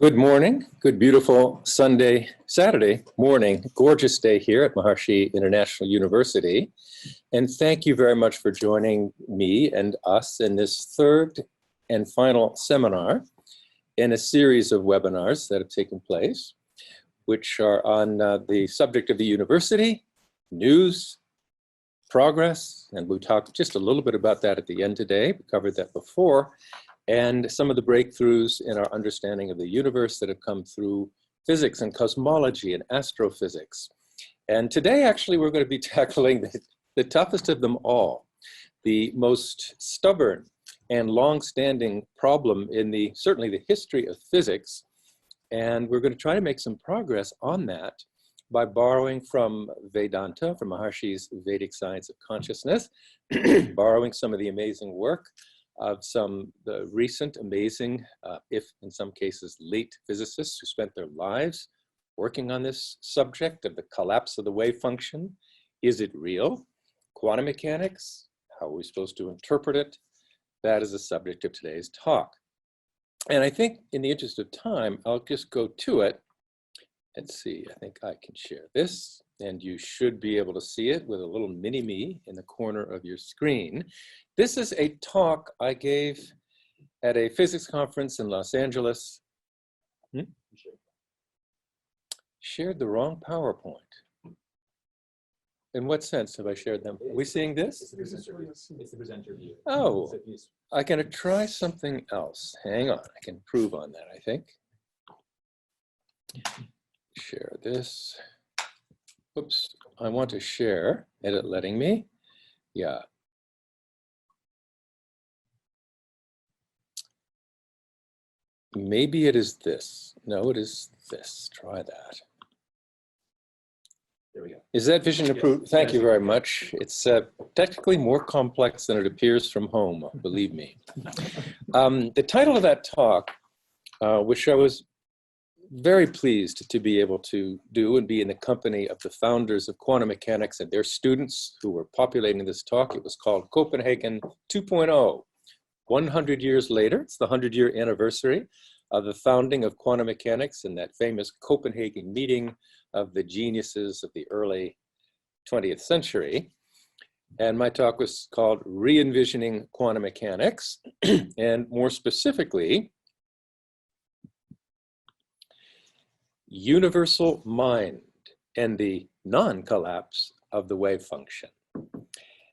Good morning, good beautiful Saturday morning, gorgeous day here at Maharishi International University. And thank you very much for joining me and us in this third and final seminar in a series of webinars that have taken place, which are on the subject of the university, news, progress, and we'll talk just a little bit about that at the end today. We covered that before. And some of the breakthroughs in our understanding of the universe that have come through physics and cosmology and astrophysics. And today, actually, we're going to be tackling the toughest of them all, the most stubborn and long-standing problem in certainly the history of physics. And we're going to try to make some progress on that by borrowing from Vedanta, from Maharishi's Vedic Science of Consciousness, borrowing some of the amazing work of the recent amazing, if in some cases late physicists who spent their lives working on this subject of the collapse of the wave function. Is it real? Quantum mechanics, how are we supposed to interpret it? That is the subject of today's talk. And I think in the interest of time, I'll just go to it. Let's see, I think I can share this, and you should be able to see it with a little mini-me in the corner of your screen. This is a talk I gave at a physics conference in Los Angeles. Shared the wrong PowerPoint. In what sense have I shared them? Are we seeing this? It's the presenter view. Oh, I'm going to try something else. Hang on, I can improve on that, I think. Share this. Oops, I want to share. Edit letting me. Yeah. Maybe it is this. No, it is this. Try that. There we go. Is that vision approved? Thank you very much. It's technically more complex than it appears from home, believe me. The title of that talk, which I was very pleased to be able to do and be in the company of the founders of quantum mechanics and their students who were populating this talk. It was called Copenhagen 2.0. 100 years later, it's the 100-year anniversary of the founding of quantum mechanics in that famous Copenhagen meeting of the geniuses of the early 20th century. And my talk was called Re-envisioning Quantum Mechanics, and more specifically, universal mind and the non-collapse of the wave function.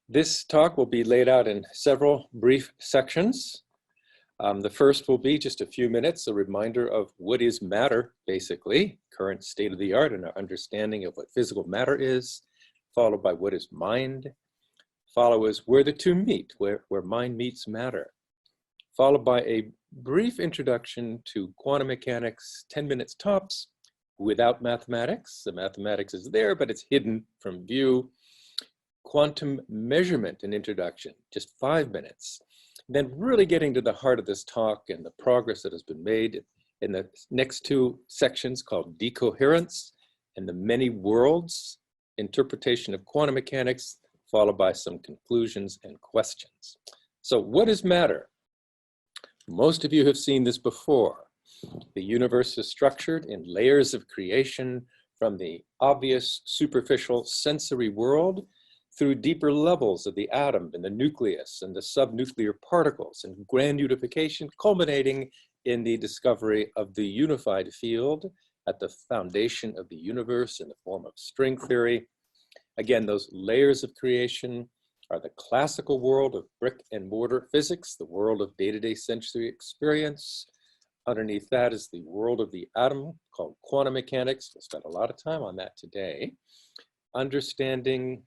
This talk will be laid out in several brief sections. The first will be just a few minutes, a reminder of what is matter, basically, current state of the art and our understanding of what physical matter is, followed by what is mind, followed is where the two meet, where mind meets matter, followed by a brief introduction to quantum mechanics, 10 minutes tops, without mathematics. The mathematics is there, but it's hidden from view. Quantum measurement and introduction, just 5 minutes. Then really getting to the heart of this talk and the progress that has been made in the next two sections called decoherence and the many worlds interpretation of quantum mechanics, followed by some conclusions and questions. So what is matter? Most of you have seen this before. The universe is structured in layers of creation from the obvious superficial sensory world through deeper levels of the atom and the nucleus and the subnuclear particles and grand unification, culminating in the discovery of the unified field at the foundation of the universe in the form of string theory. Again, those layers of creation are the classical world of brick and mortar physics, the world of day-to-day sensory experience. Underneath that is the world of the atom called quantum mechanics. We'll spend a lot of time on that today. Understanding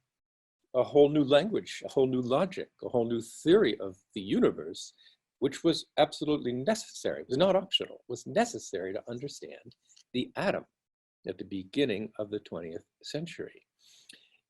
a whole new language, a whole new logic, a whole new theory of the universe, which was absolutely necessary. It was not optional, it was necessary to understand the atom at the beginning of the 20th century.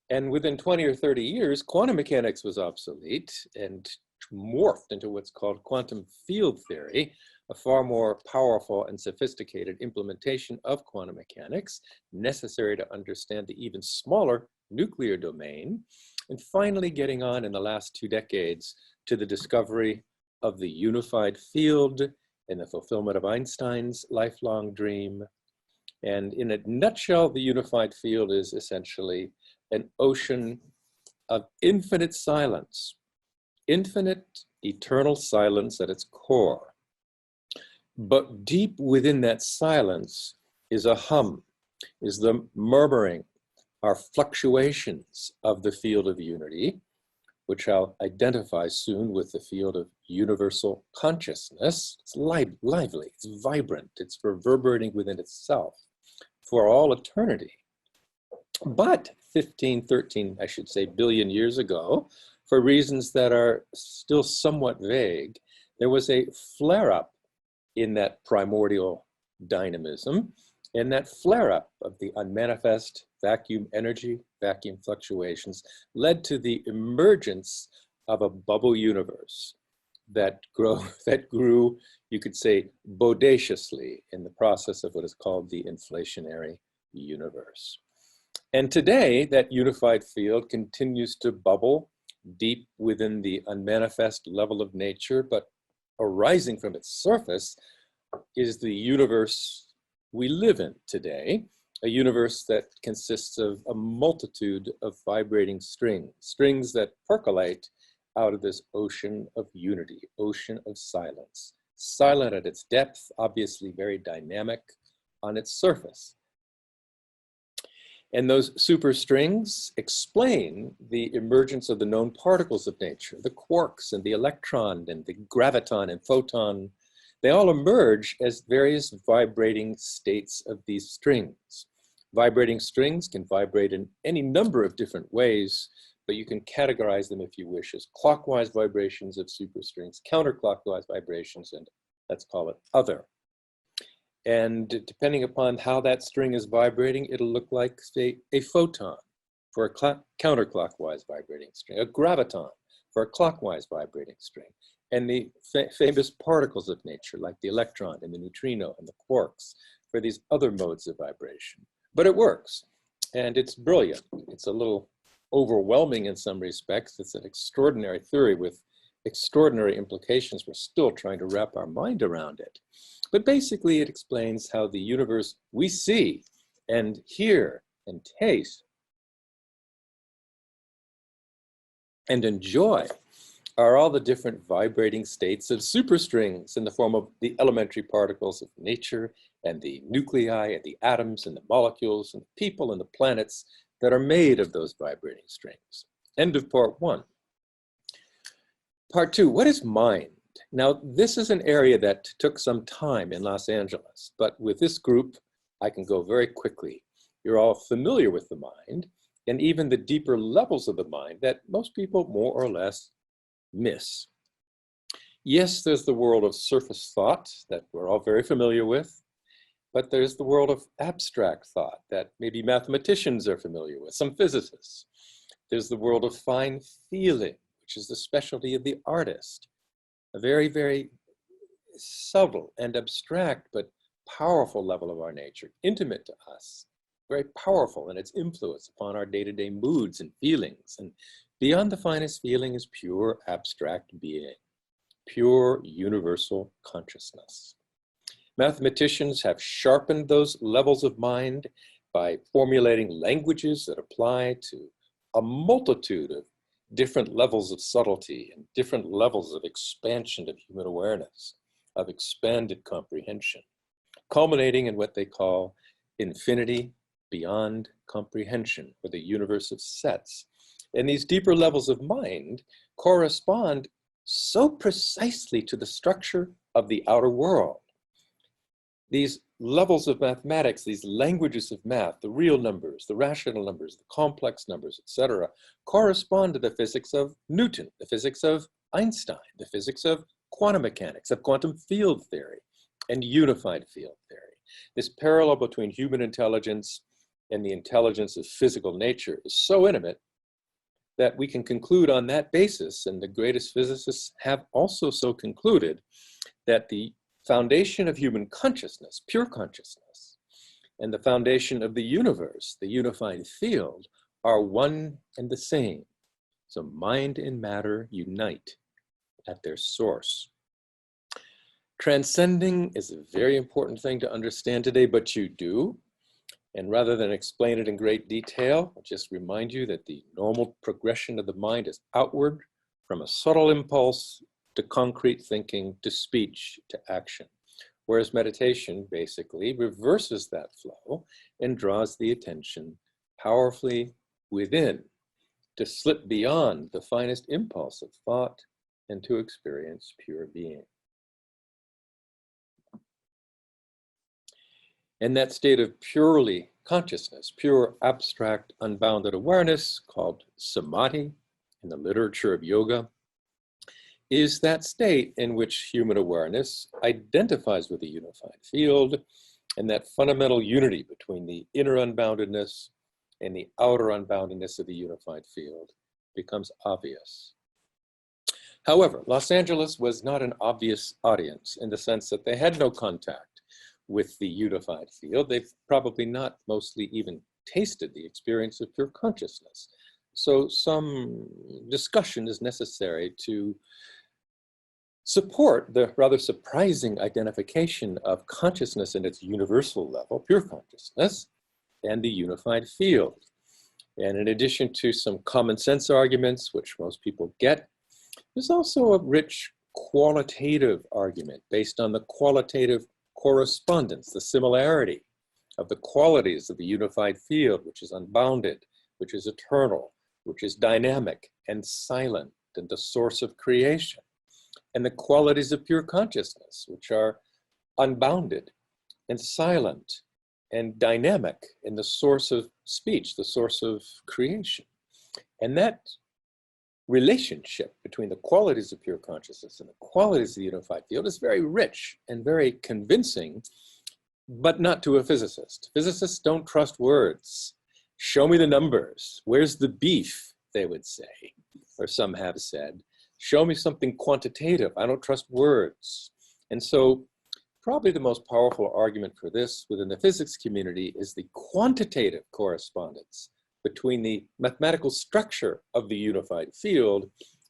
And within 20 or 30 years, quantum mechanics was obsolete and morphed into what's called quantum field theory, a far more powerful and sophisticated implementation of quantum mechanics necessary to understand the even smaller nuclear domain, and finally getting on in the last 2 decades to the discovery of the unified field in the fulfillment of Einstein's lifelong dream. And in a nutshell, the unified field is essentially an ocean of infinite silence, infinite eternal silence at its core. But deep within that silence is a hum, is the murmuring, are fluctuations of the field of unity, which I'll identify soon with the field of universal consciousness. It's lively, it's vibrant, it's reverberating within itself for all eternity. But 13, I should say, billion years ago, for reasons that are still somewhat vague, there was a flare-up in that primordial dynamism, and that flare-up of the unmanifest vacuum energy, vacuum fluctuations, led to the emergence of a bubble universe that grew, you could say, bodaciously in the process of what is called the inflationary universe. And today, that unified field continues to bubble deep within the unmanifest level of nature, but arising from its surface is the universe we live in today, a universe that consists of a multitude of vibrating strings that percolate out of this ocean of unity, ocean of silence. Silent at its depth, obviously very dynamic on its surface. And those superstrings explain the emergence of the known particles of nature, the quarks and the electron and the graviton and photon. They all emerge as various vibrating states of these strings. Vibrating strings can vibrate in any number of different ways, but you can categorize them, if you wish, as clockwise vibrations of superstrings, counterclockwise vibrations, and let's call it other. And depending upon how that string is vibrating, it'll look like, say, a photon for a counterclockwise vibrating string, a graviton for a clockwise vibrating string, and the famous particles of nature, like the electron and the neutrino and the quarks, for these other modes of vibration. But it works, and it's brilliant. It's a little overwhelming in some respects. It's an extraordinary theory with extraordinary implications. We're still trying to wrap our mind around it. But basically, it explains how the universe we see and hear and taste and enjoy are all the different vibrating states of superstrings in the form of the elementary particles of nature and the nuclei and the atoms and the molecules and the people and the planets that are made of those vibrating strings. End of part one. Part two, what is mind? Now, this is an area that took some time in Los Angeles, but with this group, I can go very quickly. You're all familiar with the mind and even the deeper levels of the mind that most people more or less miss. Yes, there's the world of surface thought that we're all very familiar with, but there's the world of abstract thought that maybe mathematicians are familiar with, some physicists. There's the world of fine feeling, which is the specialty of the artist. A very, very subtle and abstract, but powerful level of our nature, intimate to us, very powerful in its influence upon our day-to-day moods and feelings. And beyond the finest feeling is pure abstract being, pure universal consciousness. Mathematicians have sharpened those levels of mind by formulating languages that apply to a multitude of different levels of subtlety and different levels of expansion of human awareness, of expanded comprehension, culminating in what they call infinity beyond comprehension, or the universe of sets. And these deeper levels of mind correspond so precisely to the structure of the outer world. These levels of mathematics, these languages of math, the real numbers, the rational numbers, the complex numbers, etc., correspond to the physics of Newton, the physics of Einstein, the physics of quantum mechanics, of quantum field theory, and unified field theory. This parallel between human intelligence and the intelligence of physical nature is so intimate that we can conclude on that basis, and the greatest physicists have also so concluded, that the foundation of human consciousness, pure consciousness, and the foundation of the universe, the unified field, are one and the same. So mind and matter unite at their source. Transcending is a very important thing to understand today, but you do. And rather than explain it in great detail, I'll just remind you that the normal progression of the mind is outward from a subtle impulse to concrete thinking, to speech, to action. Whereas meditation basically reverses that flow and draws the attention powerfully within to slip beyond the finest impulse of thought and to experience pure being. And that state of purely consciousness, pure abstract unbounded awareness called samadhi in the literature of yoga, is that state in which human awareness identifies with the unified field, and that fundamental unity between the inner unboundedness and the outer unboundedness of the unified field becomes obvious. However, Los Angeles was not an obvious audience in the sense that they had no contact with the unified field. They've probably not mostly even tasted the experience of pure consciousness. So some discussion is necessary to support the rather surprising identification of consciousness in its universal level, pure consciousness, and the unified field. And in addition to some common sense arguments, which most people get, there's also a rich qualitative argument based on the qualitative correspondence, the similarity of the qualities of the unified field, which is unbounded, which is eternal, which is dynamic and silent and the source of creation, and the qualities of pure consciousness, which are unbounded and silent and dynamic and the source of speech, the source of creation. And that relationship between the qualities of pure consciousness and the qualities of the unified field is very rich and very convincing, but not to a physicist. Physicists don't trust words. Show me the numbers. Where's the beef, they would say, or some have said. Show me something quantitative. I don't trust words. And so probably the most powerful argument for this within the physics community is the quantitative correspondence between the mathematical structure of the unified field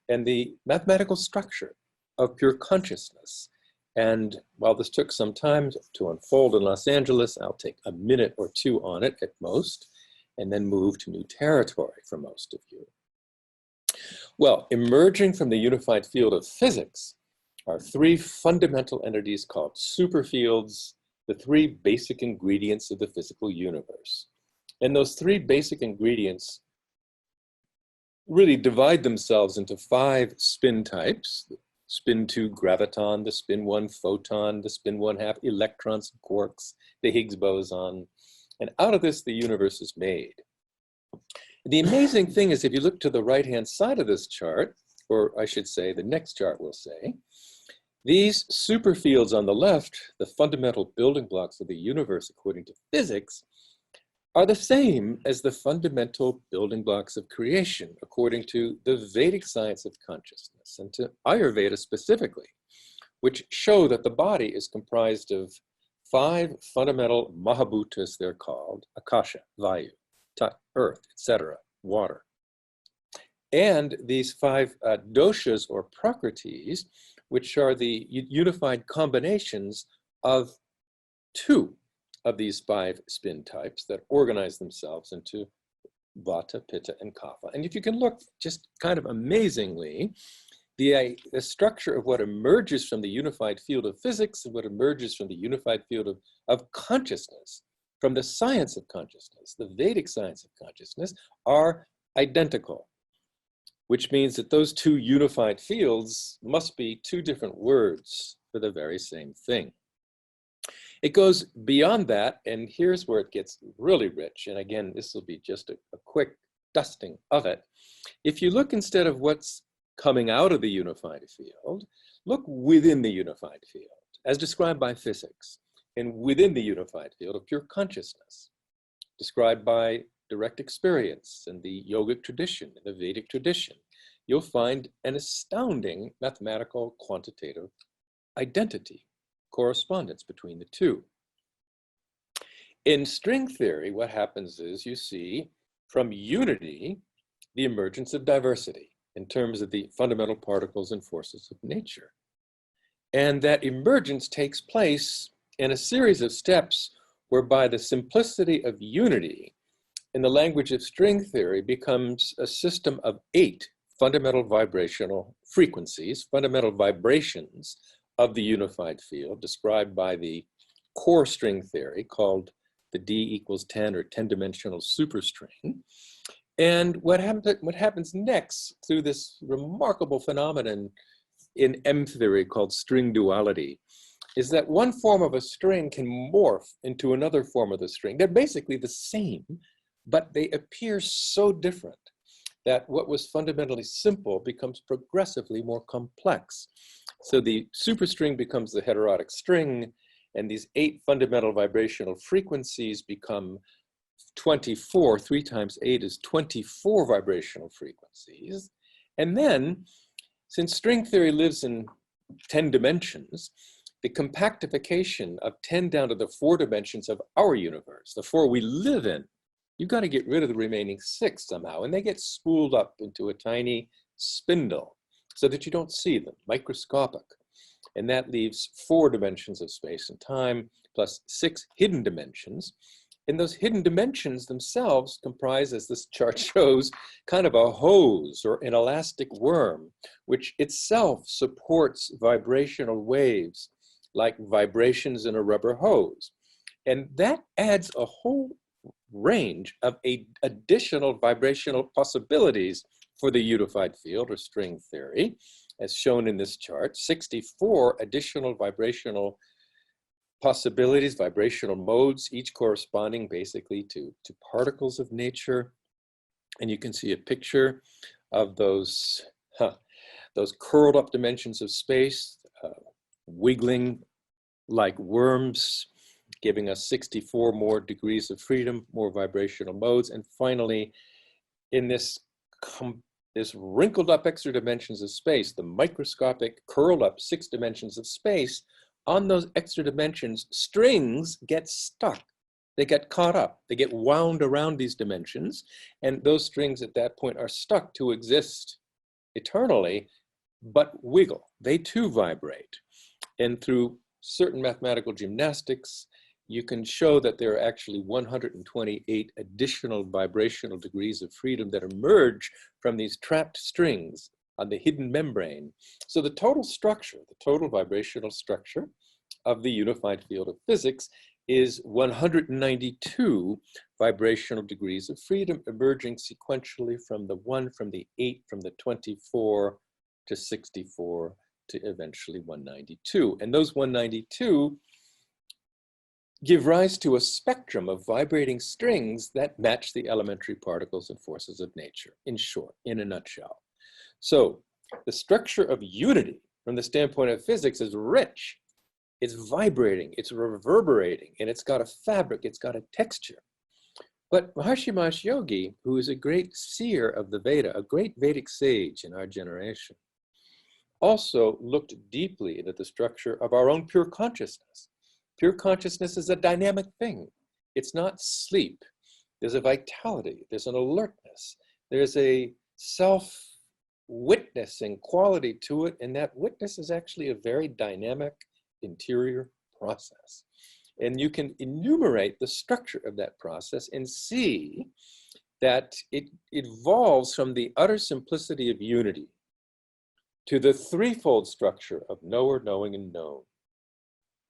and the mathematical structure of pure consciousness. And while this took some time to unfold in Los Angeles, I'll take a minute or two on it at most, and then move to new territory for most of you. Well, emerging from the unified field of physics are three fundamental entities called superfields, the three basic ingredients of the physical universe. And those three basic ingredients really divide themselves into 5 spin types: the spin 2 graviton, the spin 1 photon, the spin 1/2 electrons and quarks, the Higgs boson. And out of this, the universe is made. The amazing thing is, if you look to the right-hand side of this chart, or I should say, the next chart will say, these superfields on the left, the fundamental building blocks of the universe according to physics, are the same as the fundamental building blocks of creation according to the Vedic science of consciousness, and to Ayurveda specifically, which show that the body is comprised of 5 fundamental mahabhutas, they're called: akasha, vayu, earth, etc., water. And these 5 doshas or prakritis, which are the unified combinations of 2 of these 5 spin types that organize themselves into vata, pitta, and kapha. And if you can look just kind of amazingly, the structure of what emerges from the unified field of physics and what emerges from the unified field of consciousness, from the science of consciousness, the Vedic science of consciousness, are identical, which means that those 2 unified fields must be 2 different words for the very same thing. It goes beyond that, and here's where it gets really rich. And again, this will be just a quick dusting of it. If you look instead of what's coming out of the unified field, look within the unified field, as described by physics, and within the unified field of pure consciousness, described by direct experience in the yogic tradition, in the Vedic tradition, you'll find an astounding mathematical quantitative identity, correspondence between the 2. In string theory, what happens is you see from unity the emergence of diversity in terms of the fundamental particles and forces of nature. And that emergence takes place in a series of steps whereby the simplicity of unity in the language of string theory becomes a system of 8 fundamental vibrational frequencies, fundamental vibrations of the unified field described by the core string theory called the D = 10 or 10-dimensional superstring. And what happens next through this remarkable phenomenon in M theory called string duality is that one form of a string can morph into another form of the string. They're basically the same, but they appear so different that what was fundamentally simple becomes progressively more complex. So the superstring becomes the heterotic string, and these 8 fundamental vibrational frequencies become 24. 3 times 8 is 24 vibrational frequencies. And then, since string theory lives in 10 dimensions, the compactification of 10 down to the 4 dimensions of our universe, the 4 we live in, you've got to get rid of the remaining 6 somehow, and they get spooled up into a tiny spindle so that you don't see them, microscopic. And that leaves 4 dimensions of space and time, plus 6 hidden dimensions. And those hidden dimensions themselves comprise, as this chart shows, kind of a hose or an elastic worm, which itself supports vibrational waves like vibrations in a rubber hose. And that adds a whole range of additional vibrational possibilities for the unified field or string theory, as shown in this chart. 64 additional vibrational possibilities, vibrational modes, each corresponding basically to particles of nature. And you can see a picture of those curled up dimensions of space, wiggling like worms, giving us 64 more degrees of freedom, more vibrational modes. And finally, in this wrinkled up extra dimensions of space, the microscopic curled up 6 dimensions of space, on those extra dimensions, strings get stuck. They get caught up. They get wound around these dimensions. And those strings at that point are stuck to exist eternally, but wiggle. They too vibrate. And through certain mathematical gymnastics, you can show that there are actually 128 additional vibrational degrees of freedom that emerge from these trapped strings on the hidden membrane. So the total structure, the total vibrational structure of the unified field of physics is 192 vibrational degrees of freedom emerging sequentially from the 1, from the 8, from the 24 to 64 to eventually 192. And those 192 give rise to a spectrum of vibrating strings that match the elementary particles and forces of nature, in short, in a nutshell. So the structure of unity from the standpoint of physics is rich. It's vibrating, it's reverberating, and it's got a fabric, it's got a texture. But Maharishi Mahesh Yogi, who is a great seer of the Veda, a great Vedic sage in our generation, also looked deeply into the structure of our own pure consciousness. Pure consciousness is a dynamic thing. It's not sleep. There's a vitality, there's an alertness, there's a self-witnessing quality to it, and that witness is actually a very dynamic interior process. And you can enumerate the structure of that process and see that it evolves from the utter simplicity of unity to the threefold structure of knower, knowing, and known,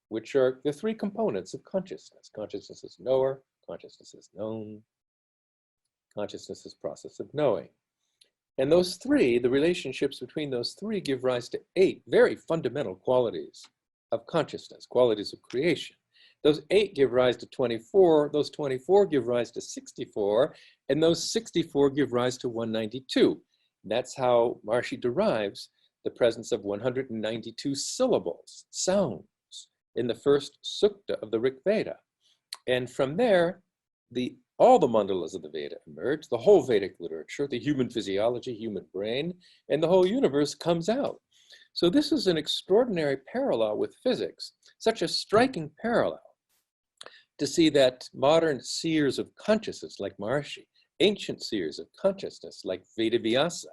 which are the 3 components of consciousness. Consciousness is knower, consciousness is known, consciousness is process of knowing. And those 3, the relationships between those 3 give rise to 8 very fundamental qualities of consciousness, qualities of creation. Those 8 give rise to 24, those 24 give rise to 64, and those 64 give rise to 192. That's how Maharishi derives the presence of 192 syllables, sounds, in the first sukta of the Rig Veda. And from there, all the mandalas of the Veda emerge, the whole Vedic literature, the human physiology, human brain, and the whole universe comes out. So this is an extraordinary parallel with physics, such a striking parallel to see that modern seers of consciousness like Maharishi, ancient seers of consciousness like Vedavyasa,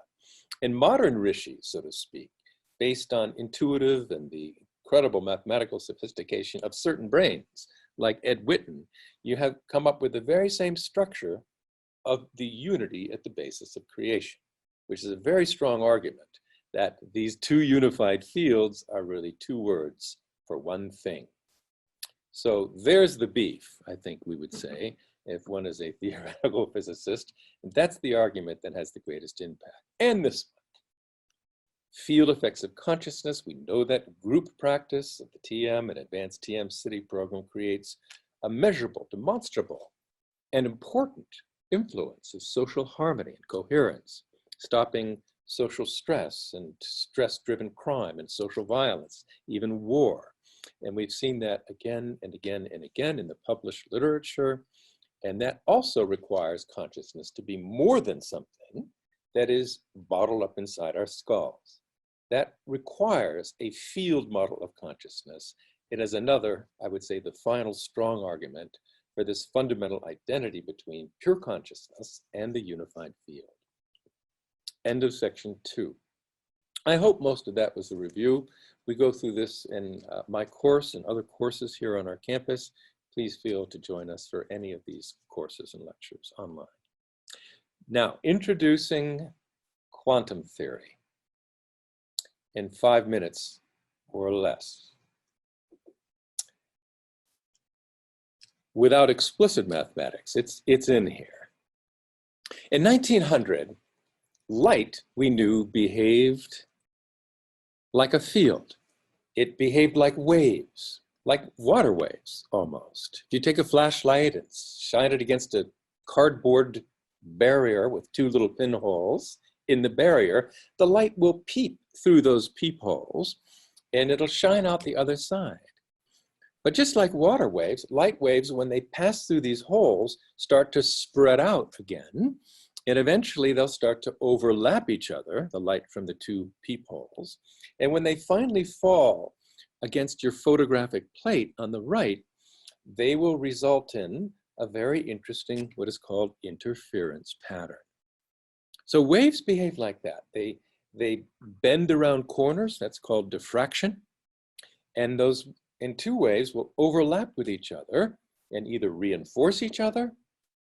and modern rishis, so to speak, based on intuitive and the incredible mathematical sophistication of certain brains, like Ed Witten, you have come up with the very same structure of the unity at the basis of creation, which is a very strong argument that these two unified fields are really two words for one thing. So there's the beef, I think we would say, if one is a theoretical physicist. And that's the argument that has the greatest impact. And this one, field effects of consciousness. We know that group practice of the TM and advanced TM City program creates a measurable, demonstrable, and important influence of social harmony and coherence, stopping social stress and stress-driven crime and social violence, even war. And we've seen that again and again and again in the published literature. And that also requires consciousness to be more than something that is bottled up inside our skulls. That requires a field model of consciousness. It is another, I would say, the final strong argument for this fundamental identity between pure consciousness and the unified field. End of section 2. I hope most of that was a review. We go through this in my course and other courses here on our campus. Please feel to join us for any of these courses and lectures online. Now, introducing quantum theory in 5 minutes or less. Without explicit mathematics, it's in here. In 1900, light, we knew, behaved like a field. It behaved like waves, like water waves almost. If you take a flashlight and shine it against a cardboard barrier with 2 little pinholes in the barrier, the light will peep through those peepholes and it'll shine out the other side. But just like water waves, light waves, when they pass through these holes, start to spread out again. And eventually they'll start to overlap each other, the light from the 2 peepholes. And when they finally fall against your photographic plate on the right, they will result in a very interesting, what is called interference pattern. So waves behave like that. They bend around corners, that's called diffraction. And those, in 2 ways, will overlap with each other and either reinforce each other,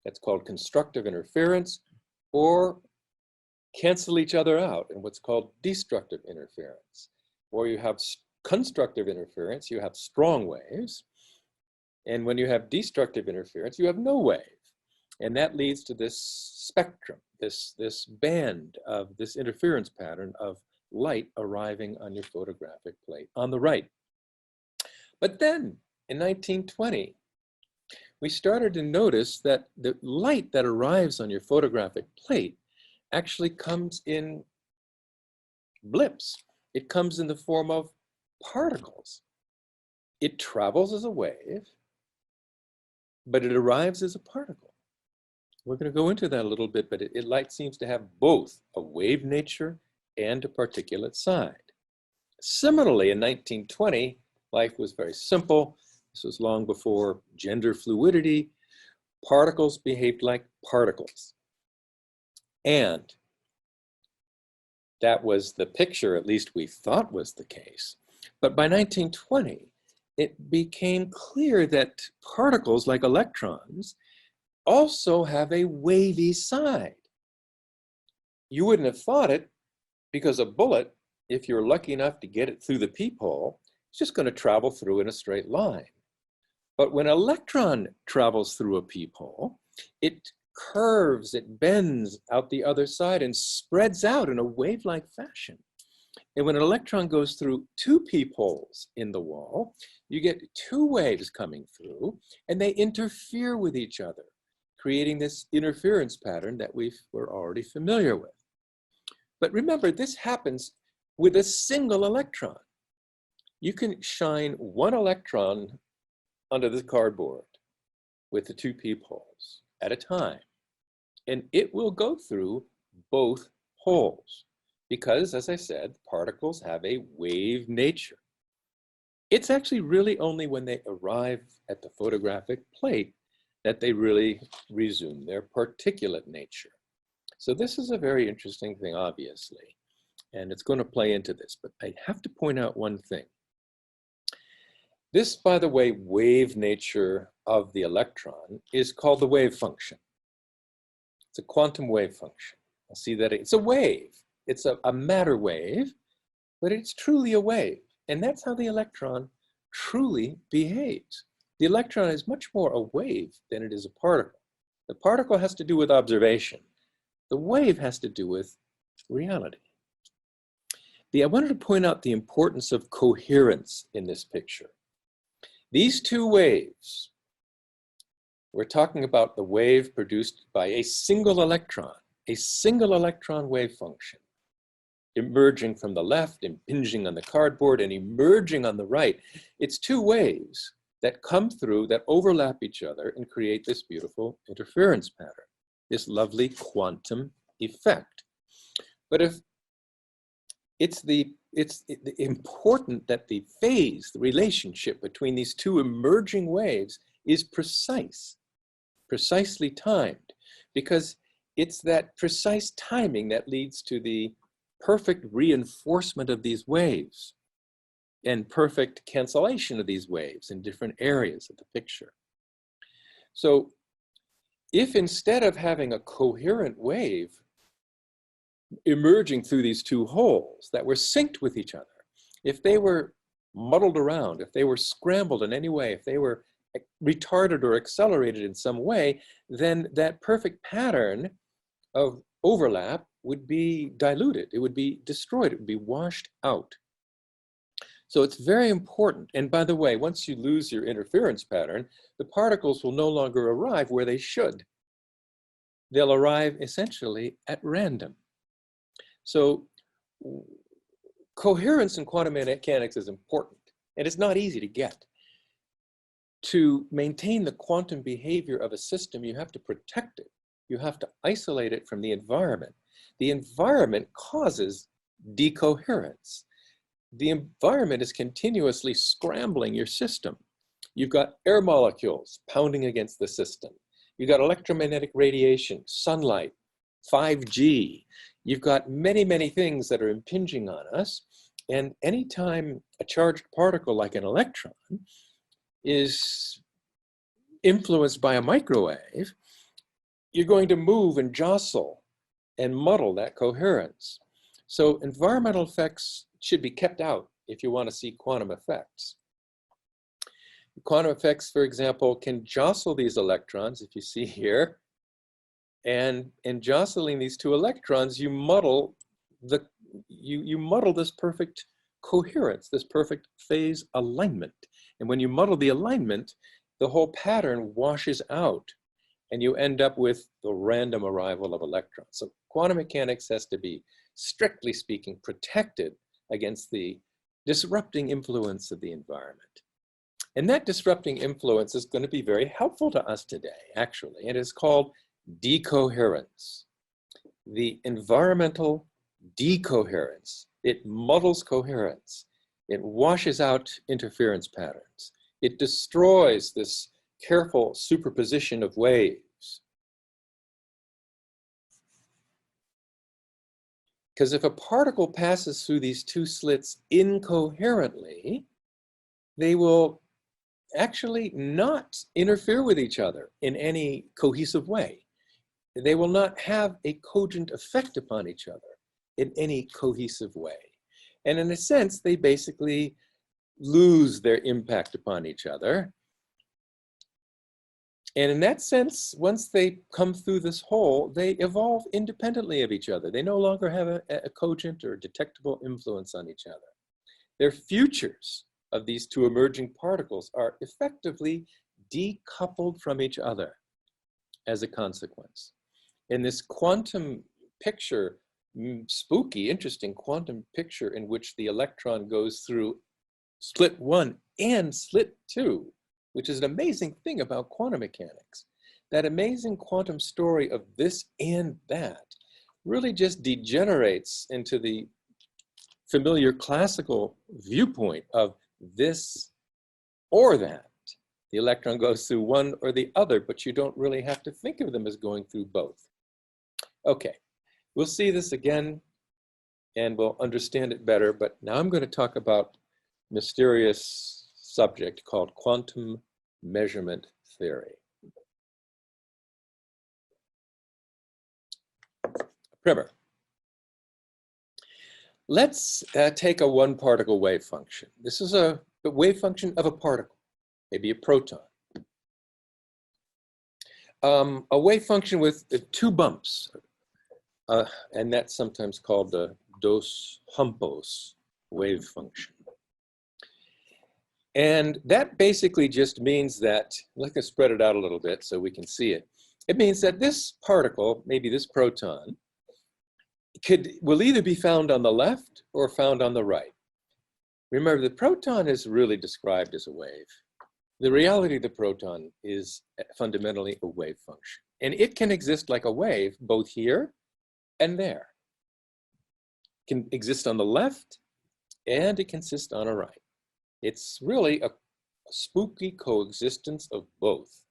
that's called constructive interference, or cancel each other out in what's called destructive interference. Or you have constructive interference, you have strong waves. And when you have destructive interference, you have no wave. And that leads to this spectrum, this band of this interference pattern of light arriving on your photographic plate on the right. But then in 1920, we started to notice that the light that arrives on your photographic plate actually comes in blips. It comes in the form of particles. It travels as a wave, but it arrives as a particle. We're going to go into that a little bit, but light seems to have both a wave nature and a particulate side. Similarly, in 1920, life was very simple. This was long before gender fluidity. Particles behaved like particles. And that was the picture, at least we thought was the case. But by 1920, it became clear that particles like electrons also have a wavy side. You wouldn't have thought it because a bullet, if you're lucky enough to get it through the peephole, it's just going to travel through in a straight line. But when an electron travels through a peephole, it curves, it bends out the other side and spreads out in a wave-like fashion. And when an electron goes through 2 peepholes in the wall, you get 2 waves coming through and they interfere with each other, creating this interference pattern that we're already familiar with. But remember, this happens with a single electron. You can shine 1 electron onto the cardboard with the 2 peepholes at a time, and it will go through both holes because, as I said, particles have a wave nature. It's actually really only when they arrive at the photographic plate that they really resume their particulate nature. So this is a very interesting thing, obviously, and it's going to play into this, but I have to point out one thing. This, by the way, wave nature of the electron is called the wave function. It's a quantum wave function. I'll see that it's a wave. It's a matter wave, but it's truly a wave. And that's how the electron truly behaves. The electron is much more a wave than it is a particle. The particle has to do with observation. The wave has to do with reality. I wanted to point out the importance of coherence in this picture. These two waves, we're talking about the wave produced by a single electron wave function, emerging from the left, impinging on the cardboard, and emerging on the right. It's two waves that come through, that overlap each other and create this beautiful interference pattern, this lovely quantum effect. But if it's important that the phase, the relationship between these two emerging waves is precisely timed, because it's that precise timing that leads to the perfect reinforcement of these waves and perfect cancellation of these waves in different areas of the picture. So if instead of having a coherent wave emerging through these two holes that were synced with each other, if they were muddled around, if they were scrambled in any way, if they were retarded or accelerated in some way, then that perfect pattern of overlap would be diluted. It would be destroyed. It would be washed out. So it's very important. And by the way, once you lose your interference pattern, the particles will no longer arrive where they should. They'll arrive essentially at random. So coherence in quantum mechanics is important, and it's not easy to get. To maintain the quantum behavior of a system, you have to protect it. You have to isolate it from the environment. The environment causes decoherence. The environment is continuously scrambling your system. You've got air molecules pounding against the system. You've got electromagnetic radiation, sunlight, 5G. You've got many, many things that are impinging on us. And anytime a charged particle like an electron is influenced by a microwave, you're going to move and jostle and muddle that coherence. So environmental effects should be kept out if you want to see quantum effects. Quantum effects, for example, can jostle these electrons, if you see here, and in jostling these two electrons, you muddle this perfect coherence, this perfect phase alignment. And when you muddle the alignment, the whole pattern washes out, and you end up with the random arrival of electrons. So quantum mechanics has to be, strictly speaking, protected against the disrupting influence of the environment. And that disrupting influence is going to be very helpful to us today, actually. It is called decoherence. The environmental decoherence. It muddles coherence. It washes out interference patterns. It destroys this careful superposition of waves. Because if a particle passes through these two slits incoherently, they will actually not interfere with each other in any cohesive way. They will not have a cogent effect upon each other in any cohesive way. And in a sense, they basically lose their impact upon each other. And in that sense, once they come through this hole, they evolve independently of each other. They no longer have a cogent or detectable influence on each other. Their futures of these two emerging particles are effectively decoupled from each other as a consequence. In this quantum picture, spooky, interesting quantum picture in which the electron goes through slit 1 and slit 2, which is an amazing thing about quantum mechanics. That amazing quantum story of this and that really just degenerates into the familiar classical viewpoint of this or that. The electron goes through one or the other, but you don't really have to think of them as going through both. Okay, we'll see this again and we'll understand it better, but now I'm going to talk about mysterious subject called quantum measurement theory. Primer. Let's take a one-particle wave function. This is a wave function of a particle, maybe a proton. A wave function with two bumps, and that's sometimes called the dos humpos wave function. And that basically just means that, let's spread it out a little bit so we can see it. It means that this particle, maybe this proton, will either be found on the left or found on the right. Remember, the proton is really described as a wave. The reality of the proton is fundamentally a wave function. And it can exist like a wave both here and there. It can exist on the left and it can exist on a right. It's really a spooky coexistence of both.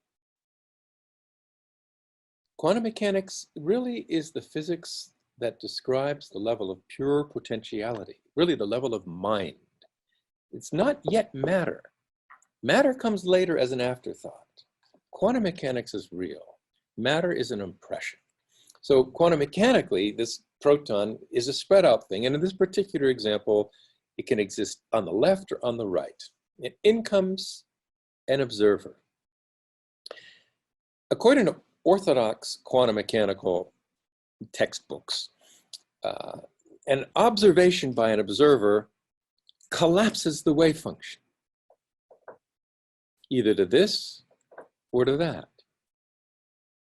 Quantum mechanics really is the physics that describes the level of pure potentiality, really the level of mind. It's not yet matter. Matter comes later as an afterthought. Quantum mechanics is real. Matter is an impression. So quantum mechanically, this proton is a spread out thing. And in this particular example, it can exist on the left or on the right. And in comes an observer. According to orthodox quantum mechanical textbooks, an observation by an observer collapses the wave function, either to this or to that,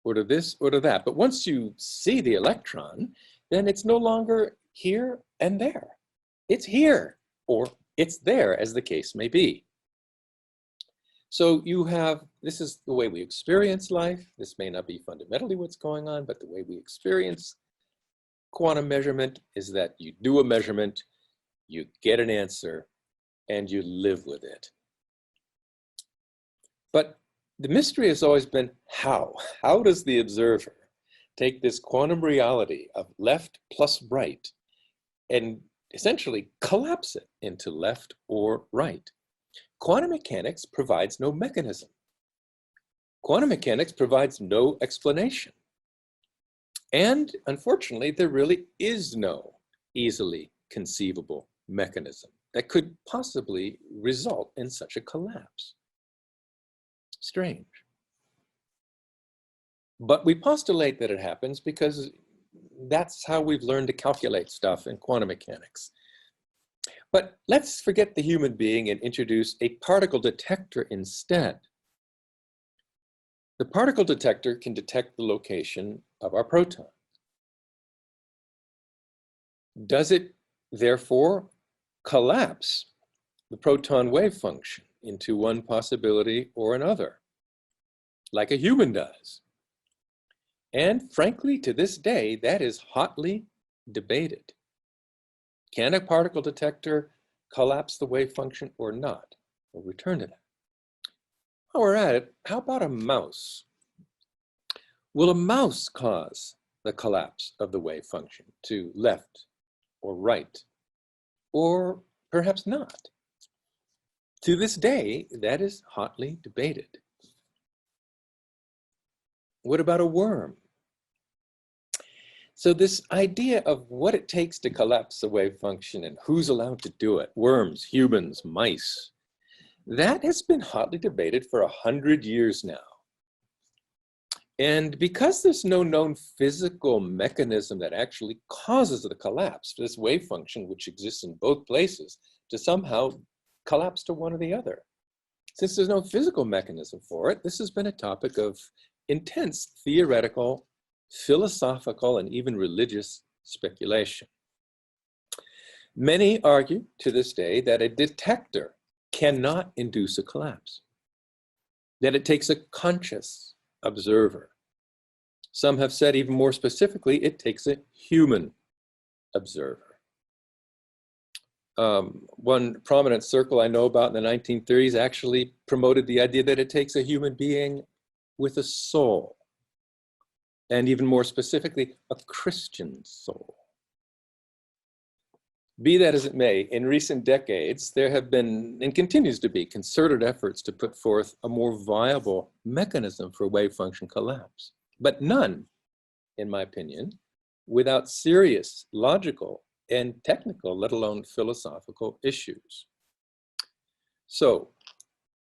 or to this or to that. But once you see the electron, then it's no longer here and there. It's here or it's there, as the case may be. So you have, this is the way we experience life. This may not be fundamentally what's going on, but the way we experience quantum measurement is that you do a measurement, you get an answer, and you live with it. But the mystery has always been how? How does the observer take this quantum reality of left plus right and essentially collapse it into left or right? Quantum mechanics provides no mechanism. Quantum mechanics provides no explanation. And unfortunately, there really is no easily conceivable mechanism that could possibly result in such a collapse. Strange. But we postulate that it happens because that's how we've learned to calculate stuff in quantum mechanics. But let's forget the human being and introduce a particle detector instead. The particle detector can detect the location of our proton. Does it, therefore, collapse the proton wave function into one possibility or another, like a human does? And frankly, to this day, that is hotly debated. Can a particle detector collapse the wave function or not? We'll return to that. While we're at it, how about a mouse? Will a mouse cause the collapse of the wave function to left or right, or perhaps not? To this day, that is hotly debated. What about a worm? So this idea of what it takes to collapse the wave function and who's allowed to do it, worms, humans, mice, that has been hotly debated for 100 years now. And because there's no known physical mechanism that actually causes the collapse, this wave function, which exists in both places, to somehow collapse to one or the other. Since there's no physical mechanism for it, this has been a topic of intense theoretical, philosophical, and even religious speculation. Many argue to this day that a detector cannot induce a collapse, that it takes a conscious observer. Some have said even more specifically, it takes a human observer. One prominent circle I know about in the 1930s actually promoted the idea that it takes a human being with a soul, and even more specifically, a Christian soul. Be that as it may, in recent decades, there have been, and continues to be, concerted efforts to put forth a more viable mechanism for wave function collapse. But none, in my opinion, without serious logical and technical, let alone philosophical issues. So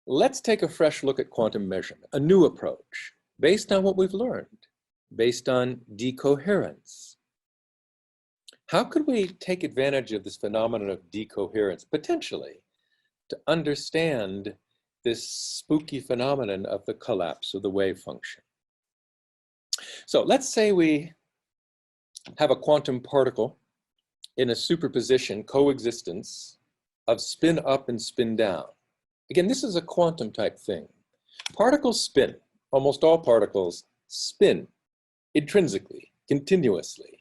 let's take a fresh look at quantum measurement, a new approach based on what we've learned, based on decoherence. How could we take advantage of this phenomenon of decoherence, potentially, to understand this spooky phenomenon of the collapse of the wave function? So let's say we have a quantum particle in a superposition coexistence of spin up and spin down. Again, this is a quantum type thing. Particles spin. Almost all particles spin intrinsically, continuously.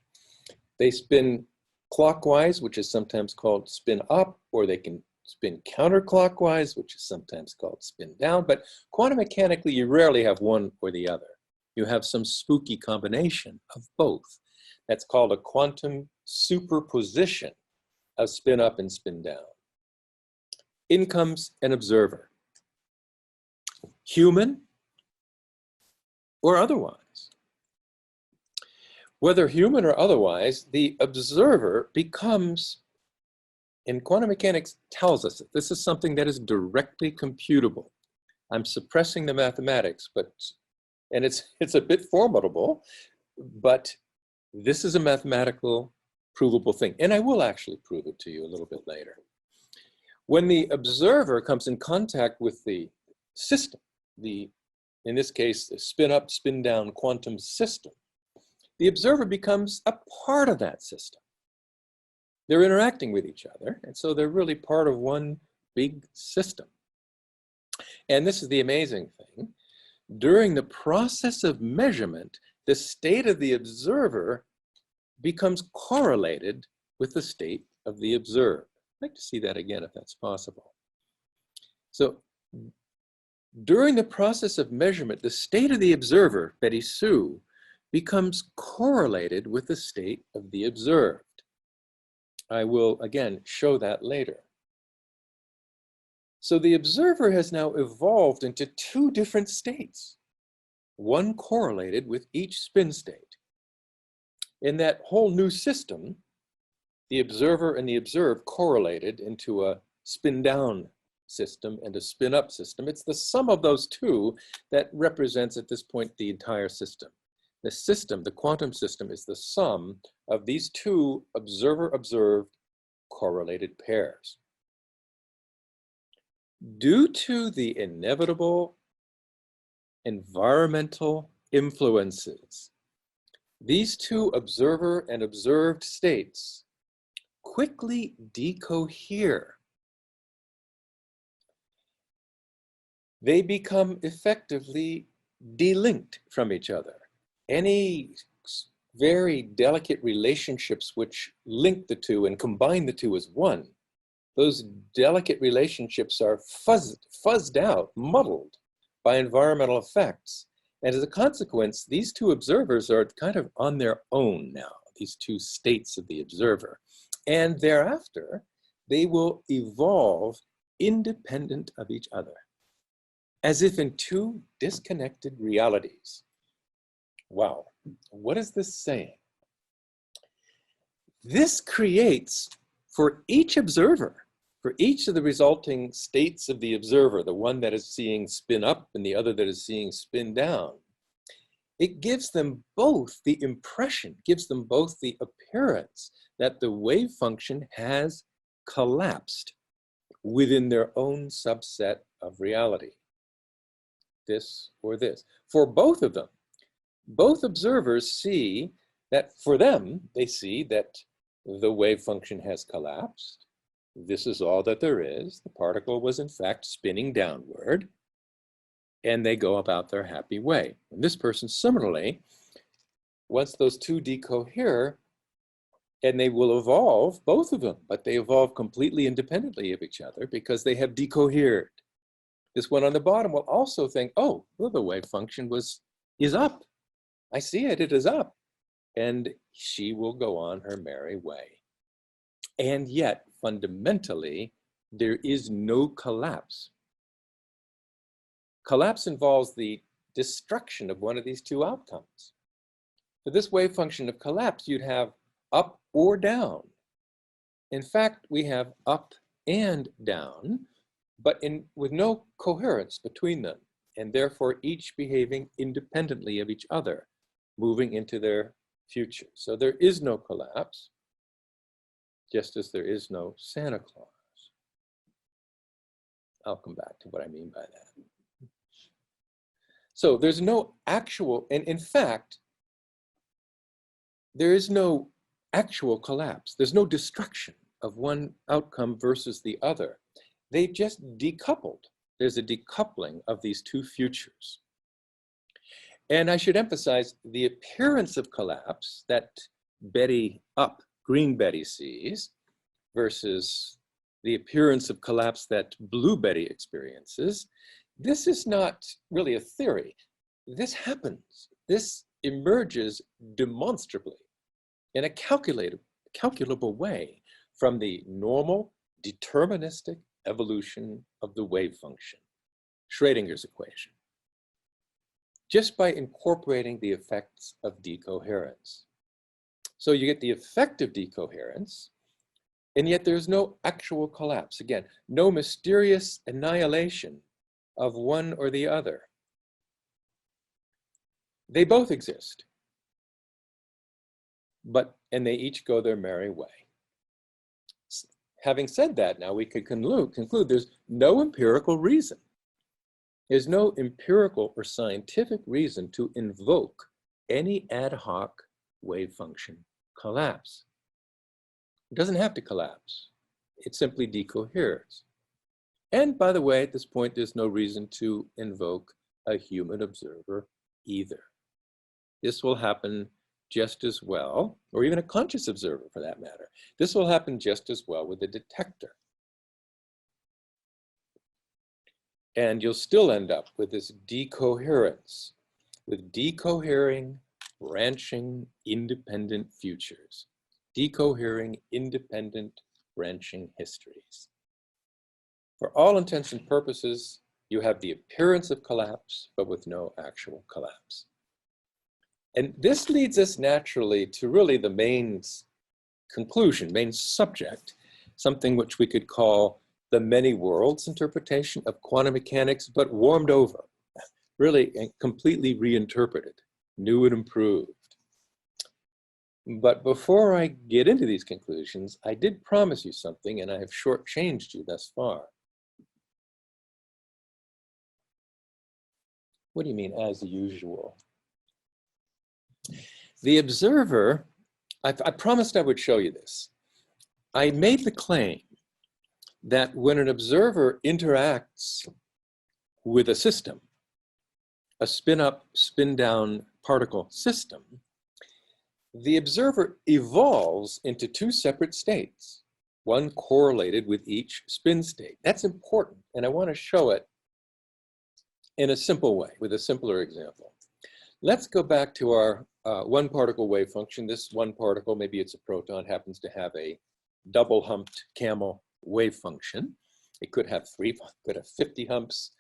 They spin clockwise, which is sometimes called spin up, or they can spin counterclockwise, which is sometimes called spin down. But quantum mechanically, you rarely have one or the other. You have some spooky combination of both. That's called a quantum superposition of spin up and spin down. In comes an observer, human or otherwise. Whether human or otherwise, the observer becomes, and quantum mechanics tells us that this is something that is directly computable. I'm suppressing the mathematics, and it's a bit formidable, but this is a mathematical provable thing. And I will actually prove it to you a little bit later. When the observer comes in contact with the system, in this case, the spin up, spin down quantum system, the observer becomes a part of that system. They're interacting with each other, and so they're really part of one big system. And this is the amazing thing. During the process of measurement, the state of the observer becomes correlated with the state of the observed. I'd like to see that again if that's possible. So during the process of measurement, the state of the observer, Betty Sue, becomes correlated with the state of the observed. I will, again, show that later. So the observer has now evolved into two different states, one correlated with each spin state. In that whole new system, the observer and the observed correlated into a spin down system and a spin up system. It's the sum of those two that represents at this point the entire system. The system, the quantum system, is the sum of these two observer-observed correlated pairs. Due to the inevitable environmental influences, these two observer and observed states quickly decohere. They become effectively delinked from each other. Any very delicate relationships which link the two and combine the two as one, those delicate relationships are fuzzed out, muddled by environmental effects. And as a consequence, these two observers are kind of on their own now, these two states of the observer. And thereafter, they will evolve independent of each other, as if in two disconnected realities. Wow, what is this saying? This creates, for each observer, for each of the resulting states of the observer, the one that is seeing spin up and the other that is seeing spin down, it gives them both the impression, gives them both the appearance that the wave function has collapsed within their own subset of reality. This or this. For both of them, both observers see that for them, they see that the wave function has collapsed. This is all that there is. The particle was in fact spinning downward, and they go about their happy way. And this person similarly, once those two decohere, and they will evolve, both of them, but they evolve completely independently of each other because they have decohered. This one on the bottom will also think, oh, well, the wave function is up. I see it, it is up. And she will go on her merry way. And yet, fundamentally, there is no collapse. Collapse involves the destruction of one of these two outcomes. For this wave function of collapse, you'd have up or down. In fact, we have up and down, but with no coherence between them, and therefore each behaving independently of each other, moving into their future. So there is no collapse, just as there is no Santa Claus. I'll come back to what I mean by that. So there's no actual, and in fact, there is no actual collapse. There's no destruction of one outcome versus the other. They've just decoupled. There's a decoupling of these two futures. And I should emphasize the appearance of collapse that Green Betty sees versus the appearance of collapse that Blue Betty experiences. This is not really a theory. This happens. This emerges demonstrably in a calculable way from the normal deterministic evolution of the wave function, Schrödinger's equation, just by incorporating the effects of decoherence. So you get the effect of decoherence, and yet there's no actual collapse. Again, no mysterious annihilation of one or the other. They both exist, and they each go their merry way. Having said that, now we could conclude there's no empirical reason. There's no empirical or scientific reason to invoke any ad hoc wave function collapse. It doesn't have to collapse. It simply decoheres. And by the way, at this point, there's no reason to invoke a human observer either. This will happen just as well, or even a conscious observer for that matter. This will happen just as well with a detector. And you'll still end up with this decoherence, with decohering, branching, independent futures, decohering, independent, branching histories. For all intents and purposes, you have the appearance of collapse, but with no actual collapse. And this leads us naturally to really the main conclusion, main subject, something which we could call the many worlds interpretation of quantum mechanics, but warmed over, really completely reinterpreted, new and improved. But before I get into these conclusions, I did promise you something, and I have shortchanged you thus far. What do you mean, as usual? The observer, I promised I would show you this. I made the claim that when an observer interacts with a system, a spin-up, spin-down particle system, the observer evolves into two separate states, one correlated with each spin state. That's important, and I want to show it in a simple way, with a simpler example. Let's go back to our one particle wave function. This one particle, maybe it's a proton, happens to have a double humped camel wave function. It could have 3, could have 50 humps.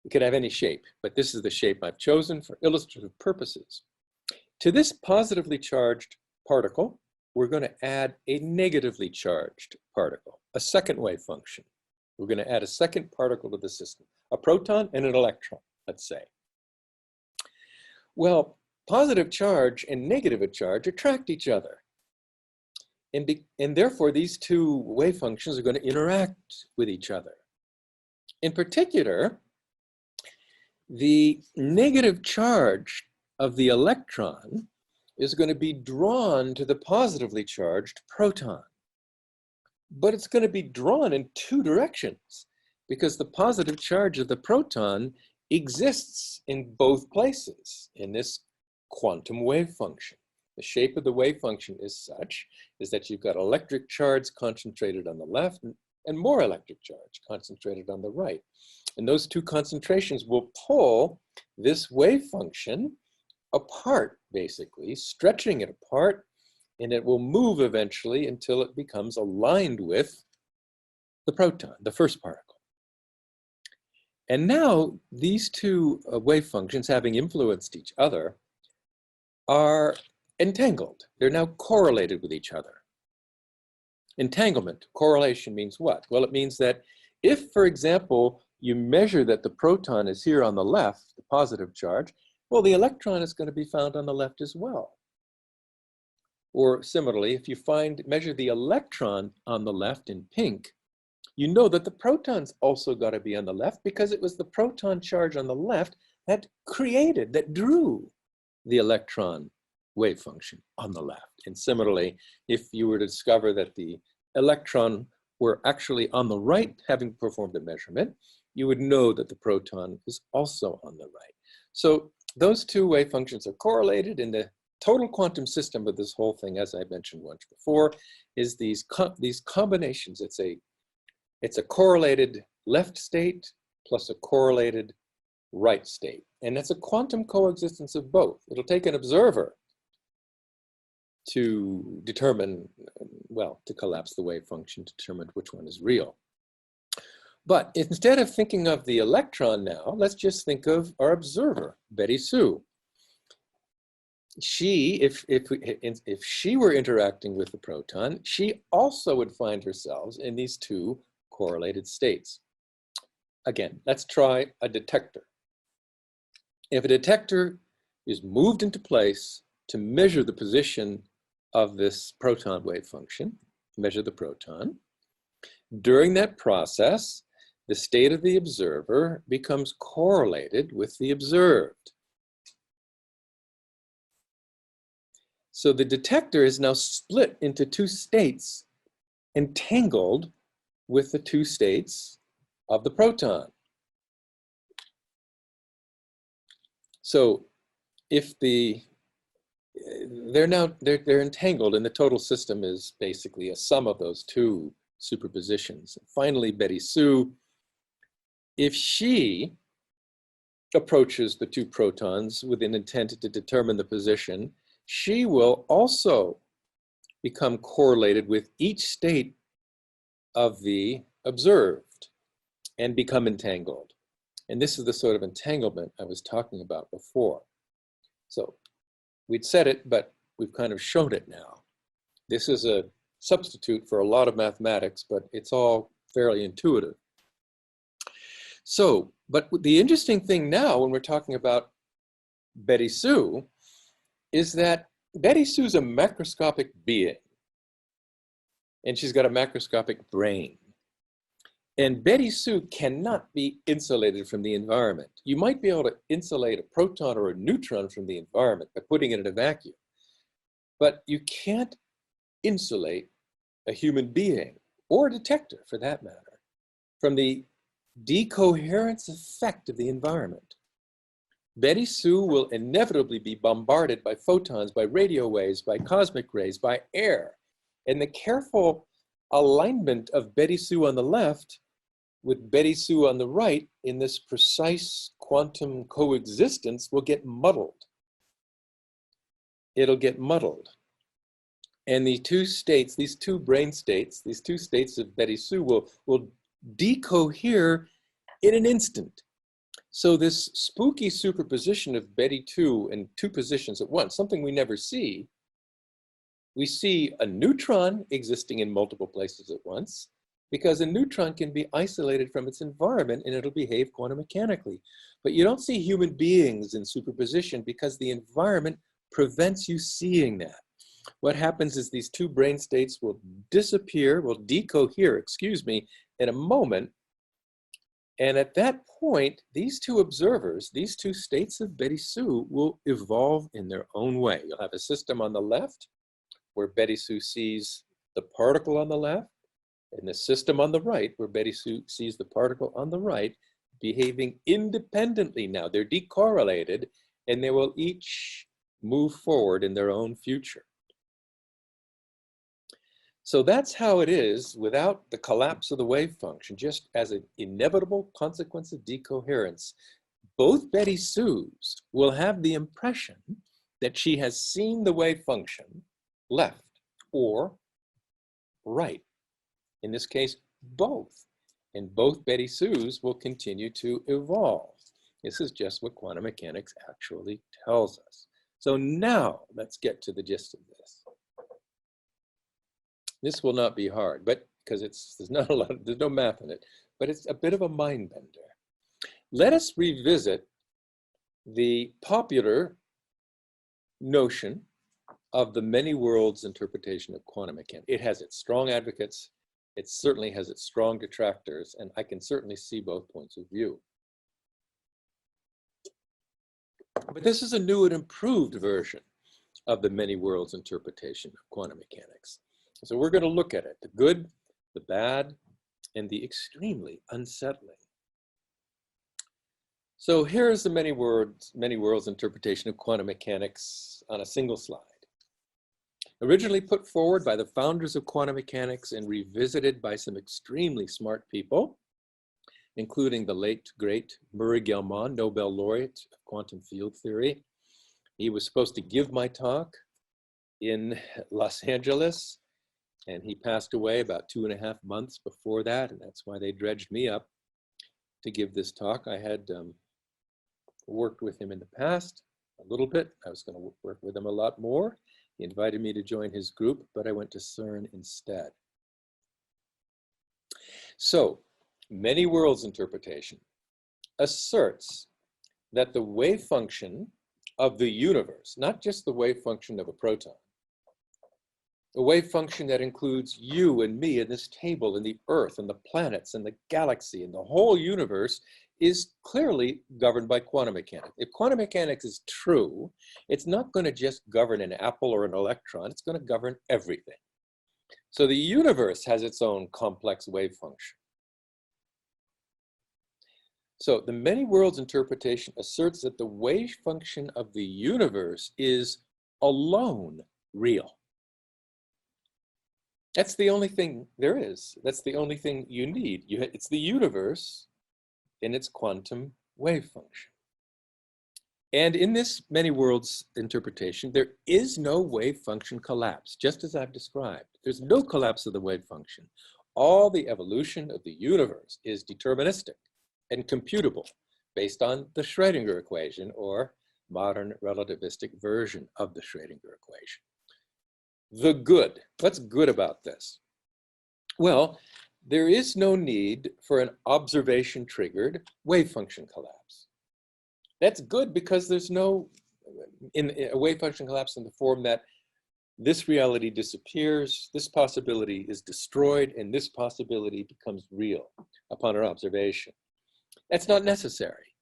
It could have any shape, but this is the shape I've chosen for illustrative purposes. To this positively charged particle, we're going to add a negatively charged particle, a second wave function. We're going to add a second particle to the system, a proton and an electron, let's say. Well, positive charge and negative charge attract each other. And therefore, these two wave functions are going to interact with each other. In particular, the negative charge of the electron is going to be drawn to the positively charged proton. But it's going to be drawn in two directions because the positive charge of the proton exists in both places in this quantum wave function. The shape of the wave function is that you've got electric charge concentrated on the left and more electric charge concentrated on the right. And those two concentrations will pull this wave function apart, basically, stretching it apart and it will move eventually until it becomes aligned with the proton, the first particle. And now these two wave functions, having influenced each other, are entangled. They're now correlated with each other. Entanglement, correlation means what? Well, it means that if, for example, you measure that the proton is here on the left, the positive charge, well, the electron is going to be found on the left as well. Or similarly, if you measure the electron on the left in pink, you know that the proton's also got to be on the left because it was the proton charge on the left that drew the electron wave function on the left. And similarly, if you were to discover that the electron were actually on the right, having performed a measurement, you would know that the proton is also on the right. So those two wave functions are correlated, and the total quantum system of this whole thing, as I mentioned once before, is these combinations. It's a correlated left state plus a correlated right state. And it's a quantum coexistence of both. It'll take an observer to determine, well, to collapse the wave function, to determine which one is real. But instead of thinking of the electron now, let's just think of our observer, Betty Sue. If she were interacting with the proton, she also would find herself in these two correlated states. Again, let's try a detector. If a detector is moved into place to measure the position of this proton wave function, measure the proton, during that process, the state of the observer becomes correlated with the observed. So the detector is now split into two states, entangled with the two states of the proton. So if they're entangled, and the total system is basically a sum of those two superpositions. Finally, Betty Sue, if she approaches the two protons with an intent to determine the position, she will also become correlated with each state of the observed and become entangled. And this is the sort of entanglement I was talking about before. So we'd said it, but we've kind of shown it now. This is a substitute for a lot of mathematics, but it's all fairly intuitive. So, but the interesting thing now when we're talking about Betty Sue is that Betty Sue's a macroscopic being, and she's got a macroscopic brain. And Betty Sue cannot be insulated from the environment. You might be able to insulate a proton or a neutron from the environment by putting it in a vacuum, but you can't insulate a human being, or a detector for that matter, from the decoherence effect of the environment. Betty Sue will inevitably be bombarded by photons, by radio waves, by cosmic rays, by air. And the careful alignment of Betty Sue on the left with Betty Sue on the right in this precise quantum coexistence will get muddled. It'll get muddled. And the two states, these two brain states, these two states of Betty Sue will decohere in an instant. So this spooky superposition of Betty 2 in two positions at once, something we never see. We see a neutron existing in multiple places at once, because a neutron can be isolated from its environment and it'll behave quantum mechanically. But you don't see human beings in superposition because the environment prevents you seeing that. What happens is these two brain states will disappear, will decohere, in a moment. And at that point, these two observers, these two states of Betty Sue will evolve in their own way. You'll have a system on the left where Betty Sue sees the particle on the left, and the system on the right where Betty Sue sees the particle on the right, behaving independently now. They're decorrelated, and they will each move forward in their own future. So that's how it is without the collapse of the wave function, just as an inevitable consequence of decoherence. Both Betty Sues will have the impression that she has seen the wave function left, or right. In this case, both. And both Betty Sue's will continue to evolve. This is just what quantum mechanics actually tells us. So now let's get to the gist of this. This will not be hard, but because there's not a lot, there's no math in it, but it's a bit of a mind bender. Let us revisit the popular notion of the many worlds interpretation of quantum mechanics. It has its strong advocates. It certainly has its strong detractors, and I can certainly see both points of view. But this is a new and improved version of the many worlds interpretation of quantum mechanics. So we're going to look at it, the good, the bad, and the extremely unsettling. So here's the many worlds interpretation of quantum mechanics on a single slide. Originally put forward by the founders of quantum mechanics and revisited by some extremely smart people, including the late, great Murray Gell-Mann, Nobel laureate of quantum field theory. He was supposed to give my talk in Los Angeles, and he passed away about 2.5 months before that, and that's why they dredged me up to give this talk. I had worked with him in the past a little bit. I was going to work with him a lot more. He invited me to join his group, but I went to CERN instead. So, many worlds interpretation asserts that the wave function of the universe, not just the wave function of a proton, a wave function that includes you and me and this table and the Earth and the planets and the galaxy and the whole universe, is clearly governed by quantum mechanics. If quantum mechanics is true, it's not going to just govern an apple or an electron, it's going to govern everything. So the universe has its own complex wave function. So the many worlds interpretation asserts that the wave function of the universe is alone real. That's the only thing there is. That's the only thing you need. It's the universe in its quantum wave function. And in this many worlds interpretation, there is no wave function collapse, just as I've described. There's no collapse of the wave function. All the evolution of the universe is deterministic and computable based on the Schrödinger equation, or modern relativistic version of the Schrödinger equation. The good. What's good about this? Well, there is no need for an observation-triggered wave function collapse. That's good because there's no a wave function collapse in the form that this reality disappears, this possibility is destroyed, and this possibility becomes real upon our observation. That's not necessary,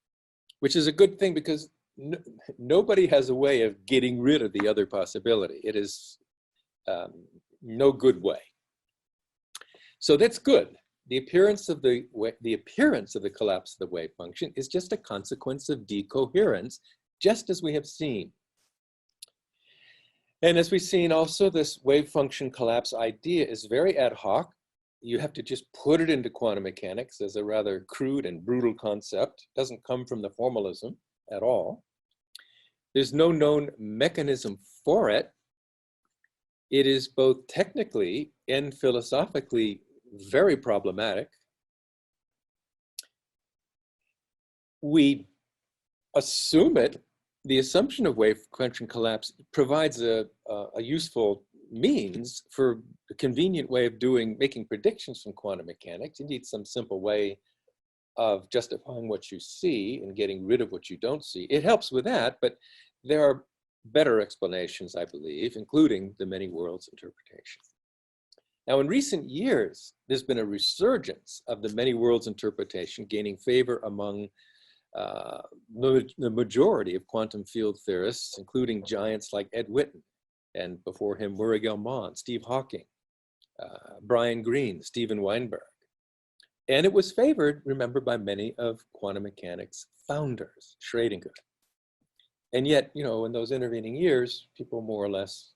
which is a good thing because nobody has a way of getting rid of the other possibility. It is no good way. So that's good. The appearance of the collapse of the wave function is just a consequence of decoherence, just as we have seen. And as we've seen also, this wave function collapse idea is very ad hoc. You have to just put it into quantum mechanics as a rather crude and brutal concept. It doesn't come from the formalism at all. There's no known mechanism for it. It is both technically and philosophically very problematic. We assume it. The assumption of wave function collapse provides a useful means for a convenient way of making predictions from quantum mechanics. Indeed, some simple way of justifying what you see and getting rid of what you don't see. It helps with that, but there are better explanations, I believe, including the many worlds interpretation. Now, in recent years, there's been a resurgence of the many worlds interpretation gaining favor among the majority of quantum field theorists, including giants like Ed Witten, and before him, Murray Gell-Mann, Steve Hawking, Brian Greene, Steven Weinberg. And it was favored, remember, by many of quantum mechanics founders, Schrödinger. And yet, you know, in those intervening years, people more or less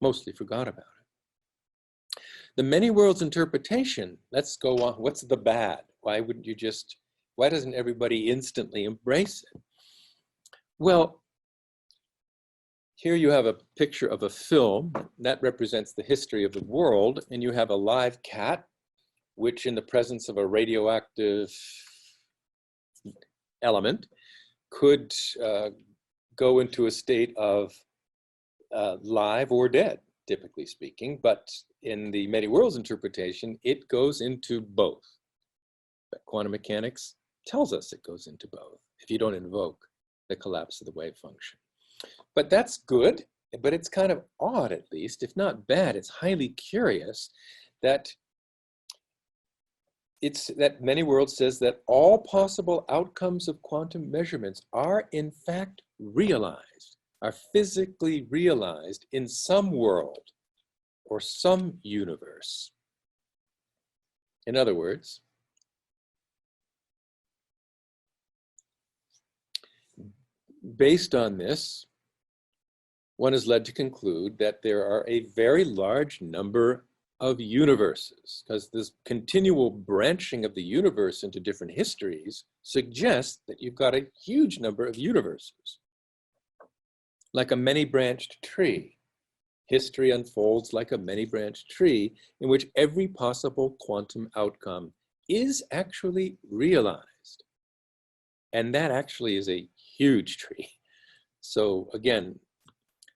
mostly forgot about it. The many worlds interpretation, let's go on. What's the bad? Why doesn't everybody instantly embrace it? Well, here you have a picture of a film that represents the history of the world, and you have a live cat, which in the presence of a radioactive element could go into a state of live or dead, typically speaking, but in the many worlds interpretation, it goes into both. But quantum mechanics tells us it goes into both if you don't invoke the collapse of the wave function. But that's good, but it's kind of odd, at least, if not bad. It's highly curious that many worlds says that all possible outcomes of quantum measurements are in fact realized, are physically realized in some world or some universe. In other words, based on this, one is led to conclude that there are a very large number of universes, because this continual branching of the universe into different histories suggests that you've got a huge number of universes. Like a many-branched tree, history unfolds like a many-branched tree in which every possible quantum outcome is actually realized. And that actually is a huge tree. So again,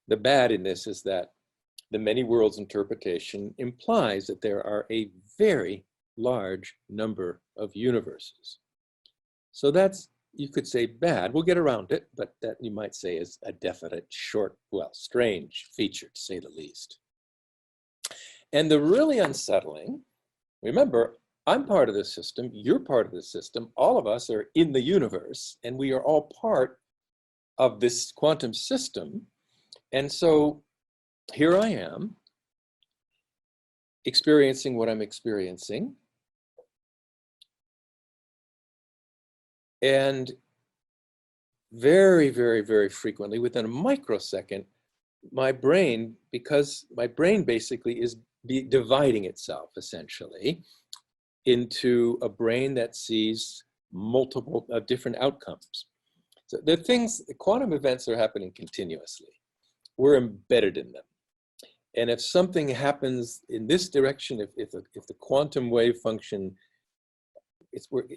the bad in this is that the many worlds interpretation implies that there are a very large number of universes. So that's, you could say, bad. We'll get around it, but that you might say is a definite strange feature, to say the least. And the really unsettling, remember, I'm part of the system, you're part of the system, all of us are in the universe, and we are all part of this quantum system. And so here I am, experiencing what I'm experiencing. And very, very, very frequently, within a microsecond, my brain, because my brain basically is dividing itself, essentially, into a brain that sees multiple different outcomes. So the quantum events are happening continuously. We're embedded in them. And if something happens in this direction, if the quantum wave function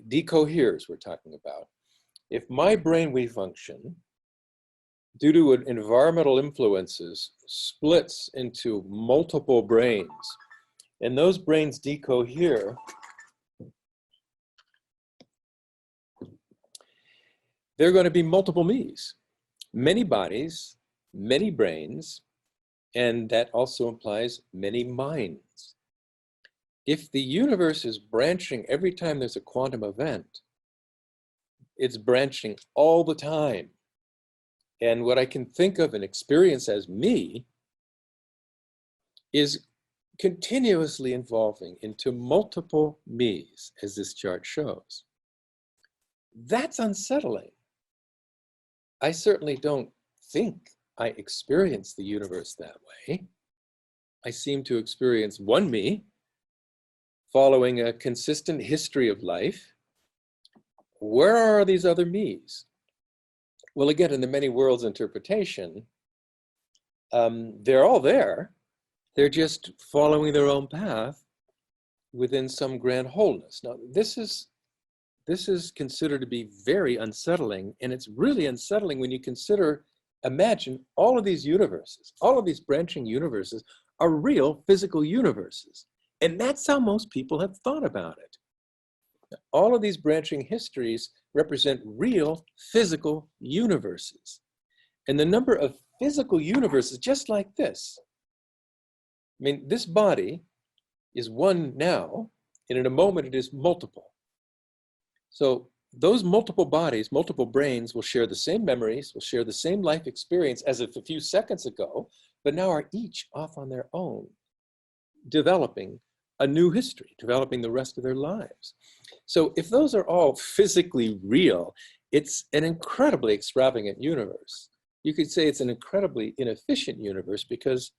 decoheres, we're talking about, if my brain wave function, due to environmental influences, splits into multiple brains, and those brains decohere, there are going to be multiple me's, many bodies, many brains, and that also implies many minds. If the universe is branching every time there's a quantum event, it's branching all the time. And what I can think of and experience as me is continuously evolving into multiple me's, as this chart shows. That's unsettling. I certainly don't think I experience the universe that way. I seem to experience one me, following a consistent history of life. Where are these other me's? Well, again, in the many worlds interpretation, they're all there. They're just following their own path within some grand wholeness. Now, this is considered to be very unsettling, and it's really unsettling when you imagine all of these universes, all of these branching universes are real physical universes. And that's how most people have thought about it. All of these branching histories represent real physical universes. And the number of physical universes, just like this. I mean, this body is one now, and in a moment it is multiple. So those multiple bodies, multiple brains will share the same memories, will share the same life experience as if a few seconds ago, but now are each off on their own, developing a new history, developing the rest of their lives. So if those are all physically real, it's an incredibly extravagant universe. You could say it's an incredibly inefficient universe because,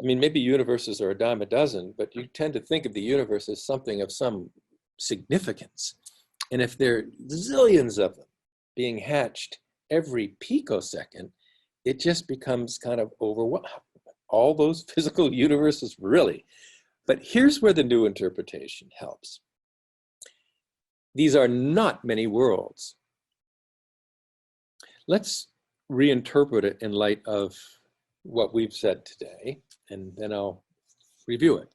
I mean, maybe universes are a dime a dozen, but you tend to think of the universe as something of some significance. And if there are zillions of them being hatched every picosecond, it just becomes kind of overwhelming. All those physical universes, really. But here's where the new interpretation helps. These are not many worlds. Let's reinterpret it in light of what we've said today, and then I'll review it.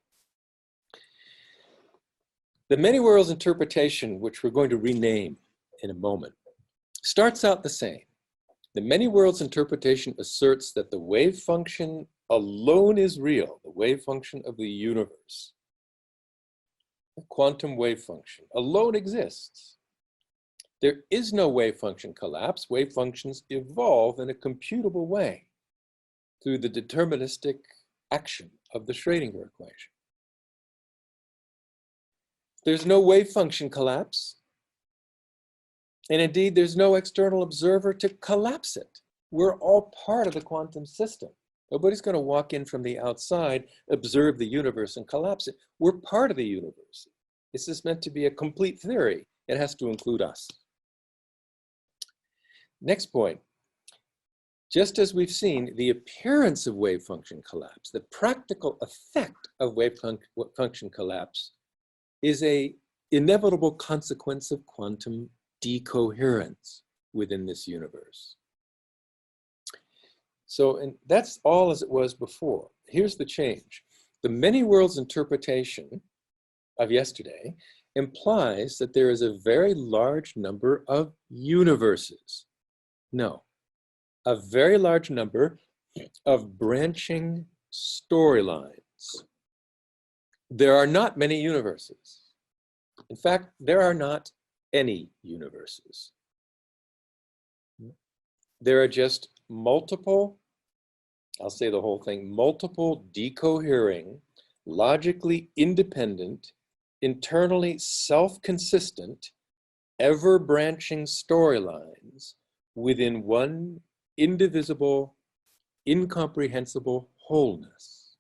The many worlds interpretation, which we're going to rename in a moment, starts out the same. The many worlds interpretation asserts that the wave function alone is real, the wave function of the universe. The quantum wave function alone exists. There is no wave function collapse. Wave functions evolve in a computable way through the deterministic action of the Schrödinger equation. There's no wave function collapse. And indeed, there's no external observer to collapse it. We're all part of the quantum system. Nobody's going to walk in from the outside, observe the universe, and collapse it. We're part of the universe. This is meant to be a complete theory. It has to include us. Next point. Just as we've seen, the appearance of wave function collapse, the practical effect of wave function collapse is an inevitable consequence of quantum decoherence within this universe. So, and that's all as it was before. Here's the change. The many worlds interpretation of yesterday implies that there is a very large number of universes. No, a very large number of branching storylines. There are not many universes. In fact, there are not any universes. There are just multiple, I'll say the whole thing, multiple decohering, logically independent, internally self-consistent, ever-branching storylines within one indivisible, incomprehensible wholeness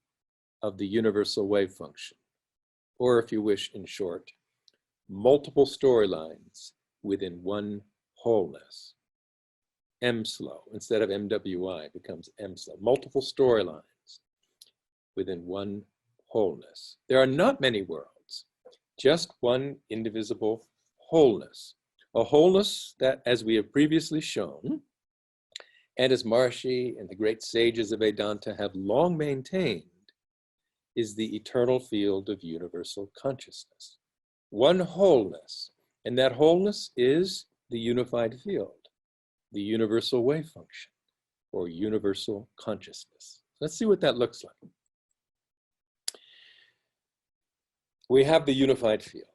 of the universal wave function. Or if you wish, in short, multiple storylines within one wholeness. M-SLO, instead of MWI, becomes M-SLO. Multiple storylines within one wholeness. There are not many worlds, just one indivisible wholeness. A wholeness that, as we have previously shown, and as Maharishi and the great sages of Vedanta have long maintained, is the eternal field of universal consciousness. One wholeness, and that wholeness is the unified field, the universal wave function, or universal consciousness. Let's see what that looks like. We have the unified field.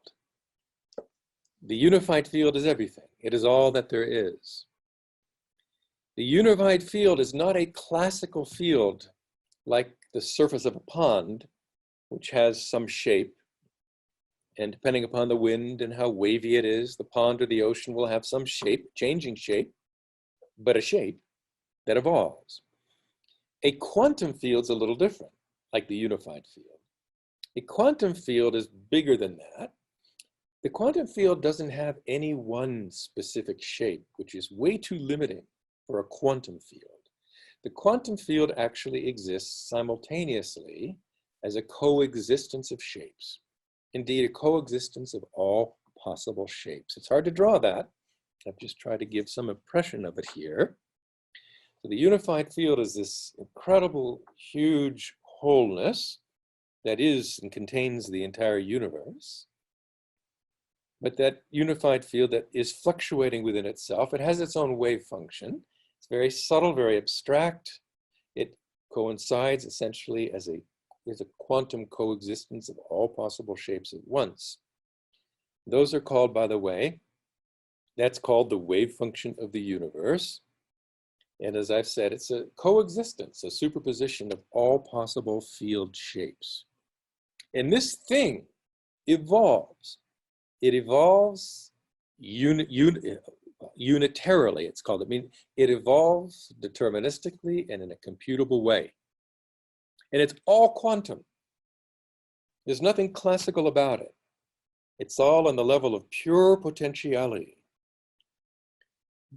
The unified field is everything. It is all that there is. The unified field is not a classical field like the surface of a pond, which has some shape. And depending upon the wind and how wavy it is, the pond or the ocean will have some shape, changing shape, but a shape that evolves. A quantum field's a little different, like the unified field. A quantum field is bigger than that. The quantum field doesn't have any one specific shape, which is way too limiting for a quantum field. The quantum field actually exists simultaneously as a coexistence of shapes. Indeed, a coexistence of all possible shapes. It's hard to draw that. I've just tried to give some impression of it here. So the unified field is this incredible, huge wholeness that is and contains the entire universe. But that unified field that is fluctuating within itself, it has its own wave function. It's very subtle, very abstract. It coincides essentially as a quantum coexistence of all possible shapes at once. Those are called, by the way, that's called the wave function of the universe. And as I've said, it's a coexistence, a superposition of all possible field shapes. And this thing evolves. It evolves unitarily, it's called. I mean, it evolves deterministically and in a computable way. And it's all quantum. There's nothing classical about it. It's all on the level of pure potentiality.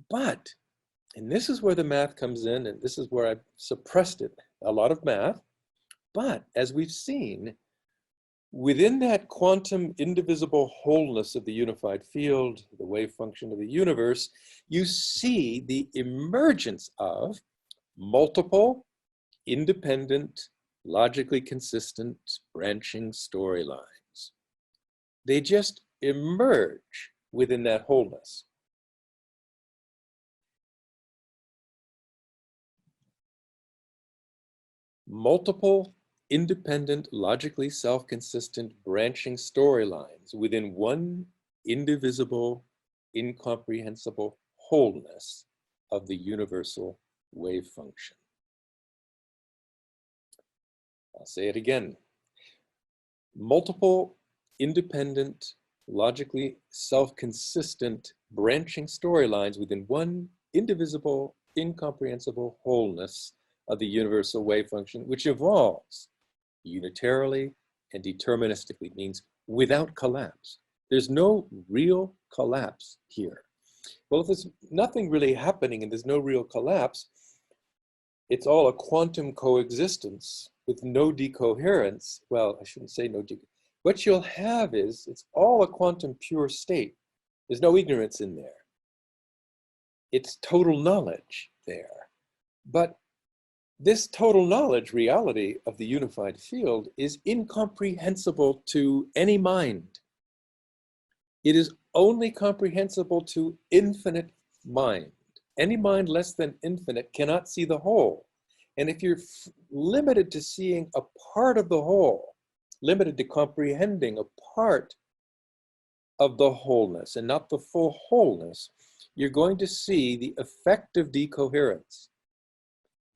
But, And this is where the math comes in, and this is where I've suppressed it, a lot of math. But as we've seen, within that quantum indivisible wholeness of the unified field, the wave function of the universe, you see the emergence of multiple, independent, logically consistent, branching storylines. They just emerge within that wholeness. Multiple, independent, logically self-consistent branching storylines within one indivisible, incomprehensible wholeness of the universal wave function. I'll say it again. Multiple, independent, logically self-consistent branching storylines within one indivisible, incomprehensible wholeness of the universal wave function, which evolves unitarily and deterministically, means without collapse. There's no real collapse here. Well, if there's nothing really happening and there's no real collapse, it's all a quantum coexistence with no decoherence. Well, I shouldn't say no decoherence. What you'll have is, it's all a quantum pure state. There's no ignorance in there. It's total knowledge there. But this total knowledge reality of the unified field is incomprehensible to any mind. It is only comprehensible to infinite mind. Any mind less than infinite cannot see the whole. And if you're limited to seeing a part of the whole, limited to comprehending a part of the wholeness and not the full wholeness, you're going to see the effect of decoherence.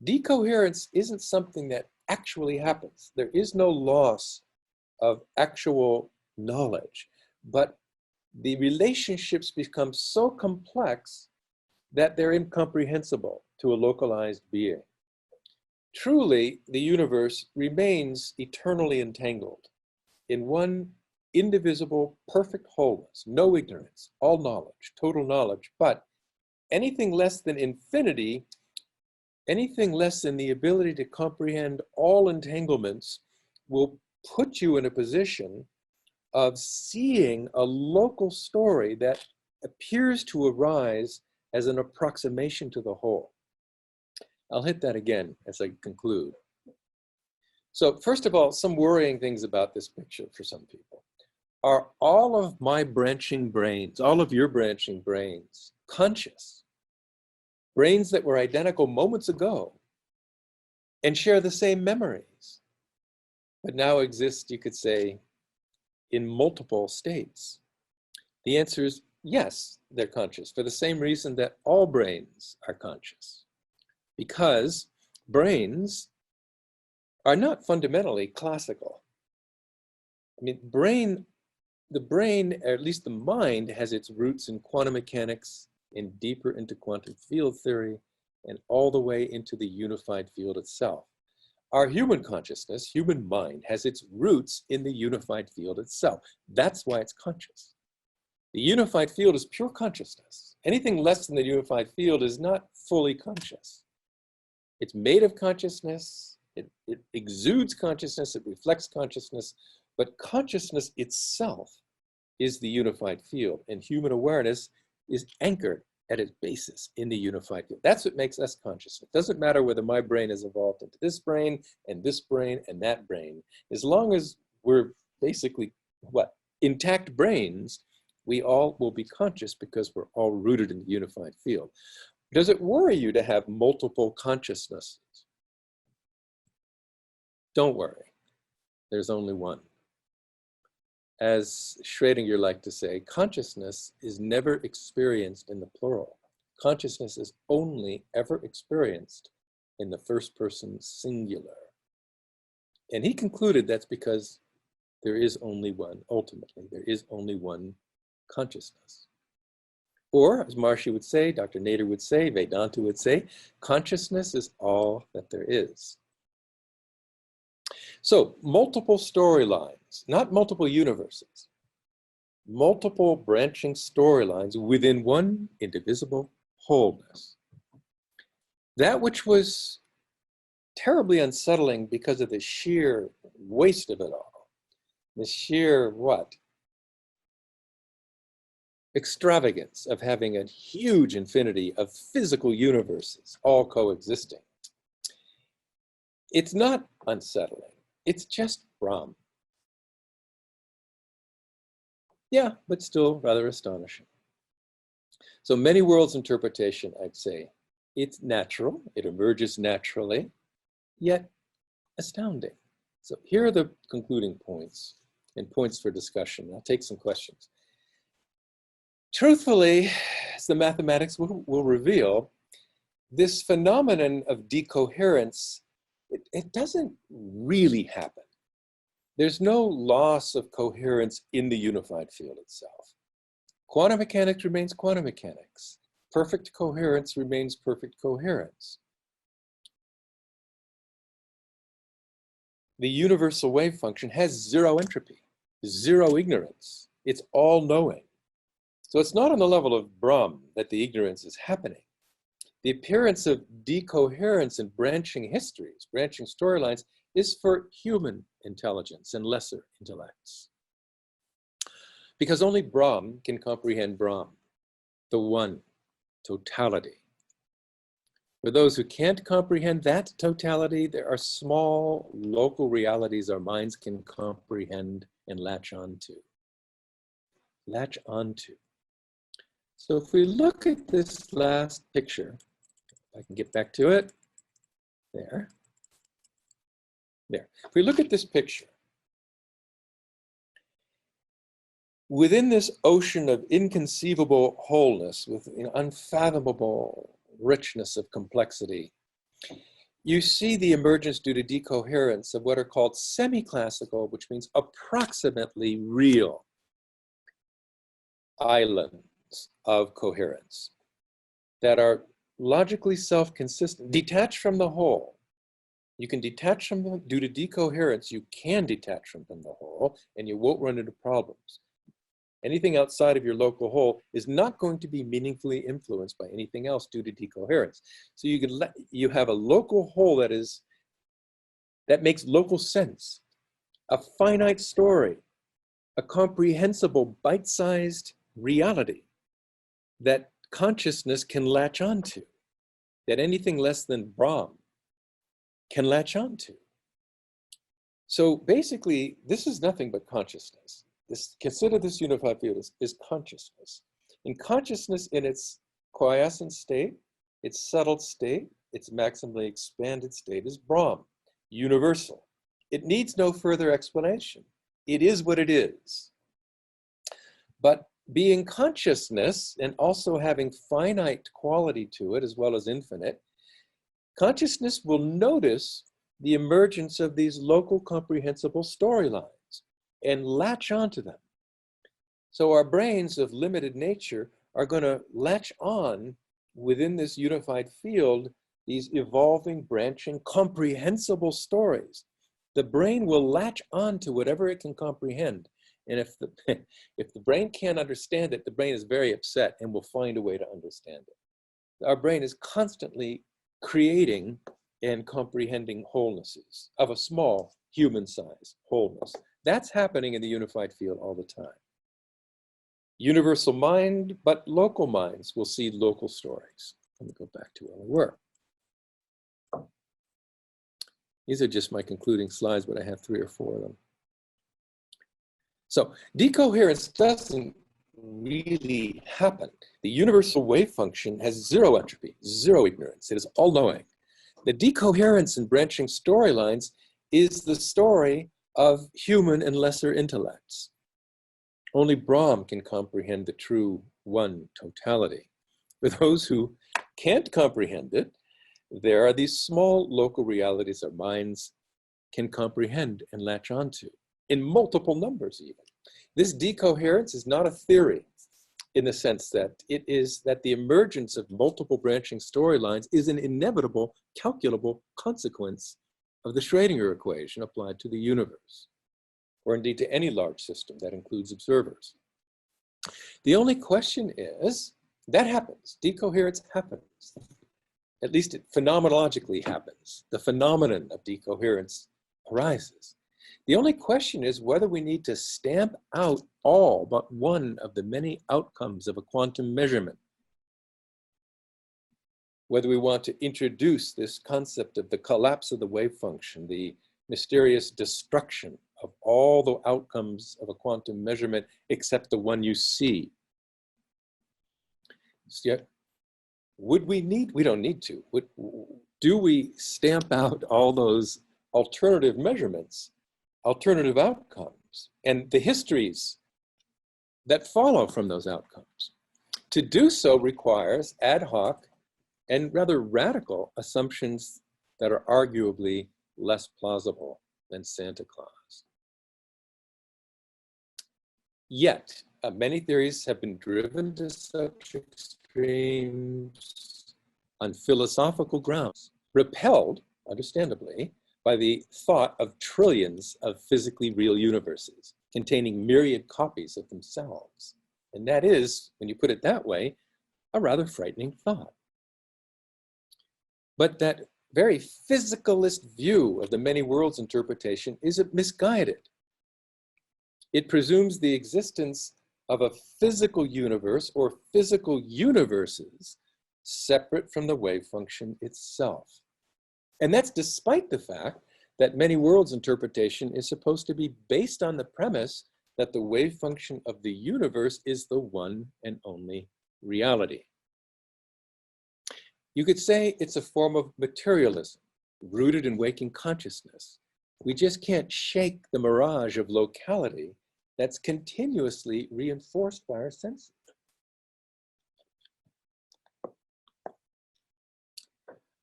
Decoherence isn't something that actually happens. There is no loss of actual knowledge, but the relationships become so complex that they're incomprehensible to a localized being. Truly, the universe remains eternally entangled in one indivisible, perfect wholeness, no ignorance, all knowledge, total knowledge. But anything less than infinity, anything less than the ability to comprehend all entanglements, will put you in a position of seeing a local story that appears to arise as an approximation to the whole. I'll hit that again as I conclude. So first of all, some worrying things about this picture for some people. Are all of my branching brains, all of your branching brains, conscious? Brains that were identical moments ago and share the same memories, but now exist, you could say, in multiple states? The answer is yes, they're conscious, for the same reason that all brains are conscious. Because brains are not fundamentally classical. I mean, the brain, or at least the mind, has its roots in quantum mechanics and deeper into quantum field theory and all the way into the unified field itself. Our human consciousness, human mind, has its roots in the unified field itself. That's why it's conscious. The unified field is pure consciousness. Anything less than the unified field is not fully conscious. It's made of consciousness, it exudes consciousness, it reflects consciousness, but consciousness itself is the unified field, and human awareness is anchored at its basis in the unified field. That's what makes us conscious. It doesn't matter whether my brain is evolved into this brain and that brain. As long as we're basically, intact brains, we all will be conscious because we're all rooted in the unified field. Does it worry you to have multiple consciousnesses? Don't worry, there's only one. As Schrödinger liked to say, consciousness is never experienced in the plural. Consciousness is only ever experienced in the first person singular. And he concluded that's because there is only one, ultimately, there is only one consciousness. Or, as Maharishi would say, Dr. Nader would say, Vedanta would say, consciousness is all that there is. So, multiple storylines, not multiple universes, multiple branching storylines within one indivisible wholeness. That which was terribly unsettling because of the sheer waste of it all, the sheer what? Extravagance of having a huge infinity of physical universes all coexisting. It's not unsettling, it's just Brahm. Yeah, but still rather astonishing. So many worlds interpretation, I'd say, it's natural, it emerges naturally, yet astounding. So here are the concluding points and points for discussion. I'll take some questions. Truthfully, as the mathematics will reveal, this phenomenon of decoherence, it doesn't really happen. There's no loss of coherence in the unified field itself. Quantum mechanics remains quantum mechanics. Perfect coherence remains perfect coherence. The universal wave function has zero entropy, zero ignorance. It's all-knowing. So it's not on the level of Brahm that the ignorance is happening. The appearance of decoherence in branching histories, branching storylines, is for human intelligence and lesser intellects. Because only Brahm can comprehend Brahm, the one, totality. For those who can't comprehend that totality, there are small local realities our minds can comprehend and latch onto. Latch onto. So if we look at this last picture, if I can get back to it, there. If we look at this picture, within this ocean of inconceivable wholeness with unfathomable richness of complexity, you see the emergence due to decoherence of what are called semi-classical, which means approximately real islands of coherence that are logically self-consistent, detached from the whole. You can detach from them due to decoherence. You can detach from the whole, and you won't run into problems. Anything outside of your local whole is not going to be meaningfully influenced by anything else due to decoherence. So you have a local whole that makes local sense, a finite story, a comprehensible, bite-sized reality that consciousness can latch onto, that anything less than Brahm can latch onto. So basically, this is nothing but consciousness. Consider this unified field is consciousness. And consciousness in its quiescent state, its settled state, its maximally expanded state is Brahm, universal. It needs no further explanation. It is what it is. But being consciousness and also having finite quality to it as well as infinite, consciousness will notice the emergence of these local comprehensible storylines and latch onto them. So our brains of limited nature are going to latch on within this unified field, these evolving, branching, comprehensible stories. The brain will latch on to whatever it can comprehend. And if the brain can't understand it, the brain is very upset and will find a way to understand it. Our brain is constantly creating and comprehending wholenesses of a small human size wholeness. That's happening in the unified field all the time. Universal mind, but local minds will see local stories. Let me go back to where we were. These are just my concluding slides, but I have 3 or 4 of them. So decoherence doesn't really happen. The universal wave function has zero entropy, zero ignorance. It is all-knowing. The decoherence in branching storylines is the story of human and lesser intellects. Only Brahm can comprehend the true one totality. For those who can't comprehend it, there are these small local realities our minds can comprehend and latch onto, in multiple numbers even. This decoherence is not a theory in the sense that it is that the emergence of multiple branching storylines is an inevitable, calculable consequence of the Schrödinger equation applied to the universe, or indeed to any large system that includes observers. The only question is, that happens, decoherence happens. at least it phenomenologically happens. The phenomenon of decoherence arises. The only question is whether we need to stamp out all but one of the many outcomes of a quantum measurement. Whether we want to introduce this concept of the collapse of the wave function, the mysterious destruction of all the outcomes of a quantum measurement except the one you see. Yet, would we need, we don't need to, do we stamp out all those alternative measurements, alternative outcomes, and the histories that follow from those outcomes? To do so requires ad hoc and rather radical assumptions that are arguably less plausible than Santa Claus. Yet, many theories have been driven to such extremes on philosophical grounds, repelled, understandably, by the thought of trillions of physically real universes containing myriad copies of themselves. And that is, when you put it that way, a rather frightening thought. But that very physicalist view of the many worlds interpretation is misguided. It presumes the existence of a physical universe or physical universes separate from the wave function itself. And that's despite the fact that many worlds interpretation is supposed to be based on the premise that the wave function of the universe is the one and only reality. You could say it's a form of materialism rooted in waking consciousness. We just can't shake the mirage of locality that's continuously reinforced by our senses.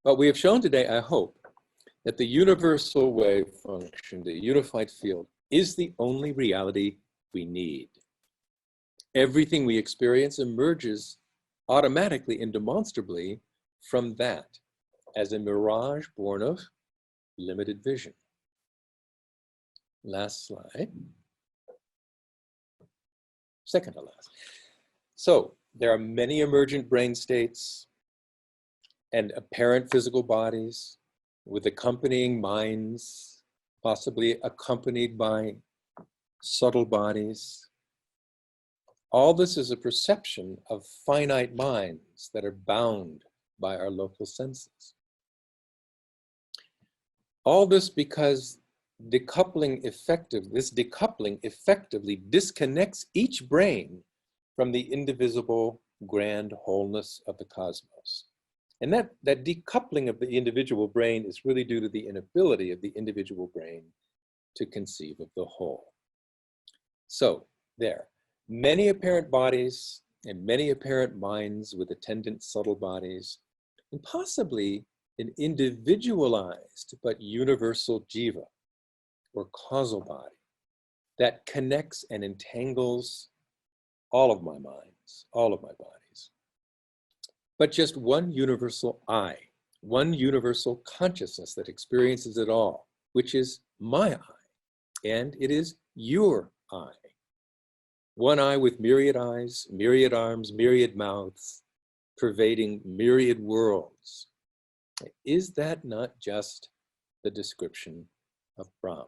But we have shown today, I hope, that the universal wave function, the unified field, is the only reality we need. Everything we experience emerges automatically and demonstrably from that as a mirage born of limited vision. Last slide. Second to last. So there are many emergent brain states and apparent physical bodies with accompanying minds, possibly accompanied by subtle bodies. All this is a perception of finite minds that are bound by our local senses. All this because this decoupling effectively disconnects each brain from the indivisible grand wholeness of the cosmos. And that decoupling of the individual brain is really due to the inability of the individual brain to conceive of the whole. So there, many apparent bodies and many apparent minds with attendant subtle bodies, and possibly an individualized but universal jiva, or causal body, that connects and entangles all of my minds, all of my bodies. But just one universal I, one universal consciousness that experiences it all, which is my I, and it is your I. One eye with myriad eyes, myriad arms, myriad mouths, pervading myriad worlds. Is that not just the description of Brahm?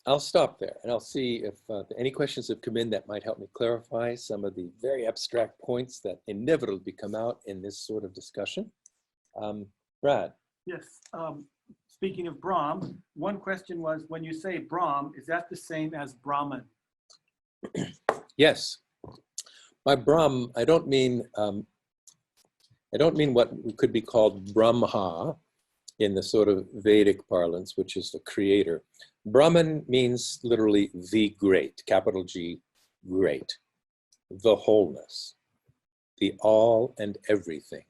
I'll stop there and I'll see if any questions have come in that might help me clarify some of the very abstract points that inevitably come out in this sort of discussion. Brad. Yes, speaking of Brahm, one question was, when you say Brahm, is that the same as Brahman? Yes. By Brahm, I don't mean what could be called Brahma in the sort of Vedic parlance, which is the creator. Brahman means literally the great, capital G, great, the wholeness, the all and everything.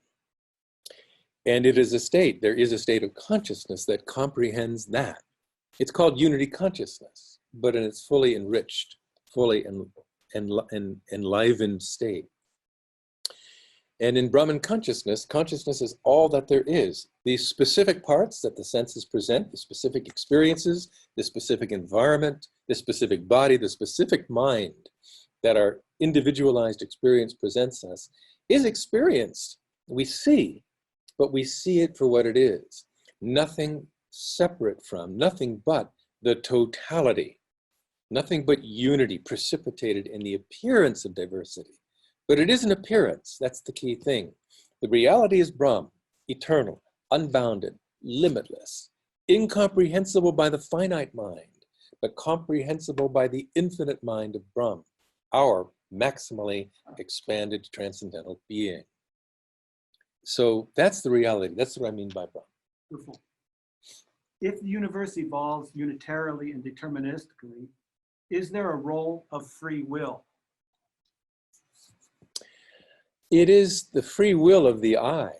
And it is a state, there is a state of consciousness that comprehends that. It's called unity consciousness, but in its fully enriched, fully enlivened state. And in Brahman consciousness, consciousness is all that there is. These specific parts that the senses present, the specific experiences, the specific environment, the specific body, the specific mind that our individualized experience presents us is experienced We see, but we see it for what it is. Nothing separate from, nothing but the totality, nothing but unity precipitated in the appearance of diversity. But it is an appearance, that's the key thing. The reality is Brahm, eternal, unbounded, limitless, incomprehensible by the finite mind, but comprehensible by the infinite mind of Brahm, our maximally expanded transcendental being. So that's the reality. That's what I mean by Brahm. Beautiful. If the universe evolves unitarily and deterministically, is there a role of free will? It is the free will of the I.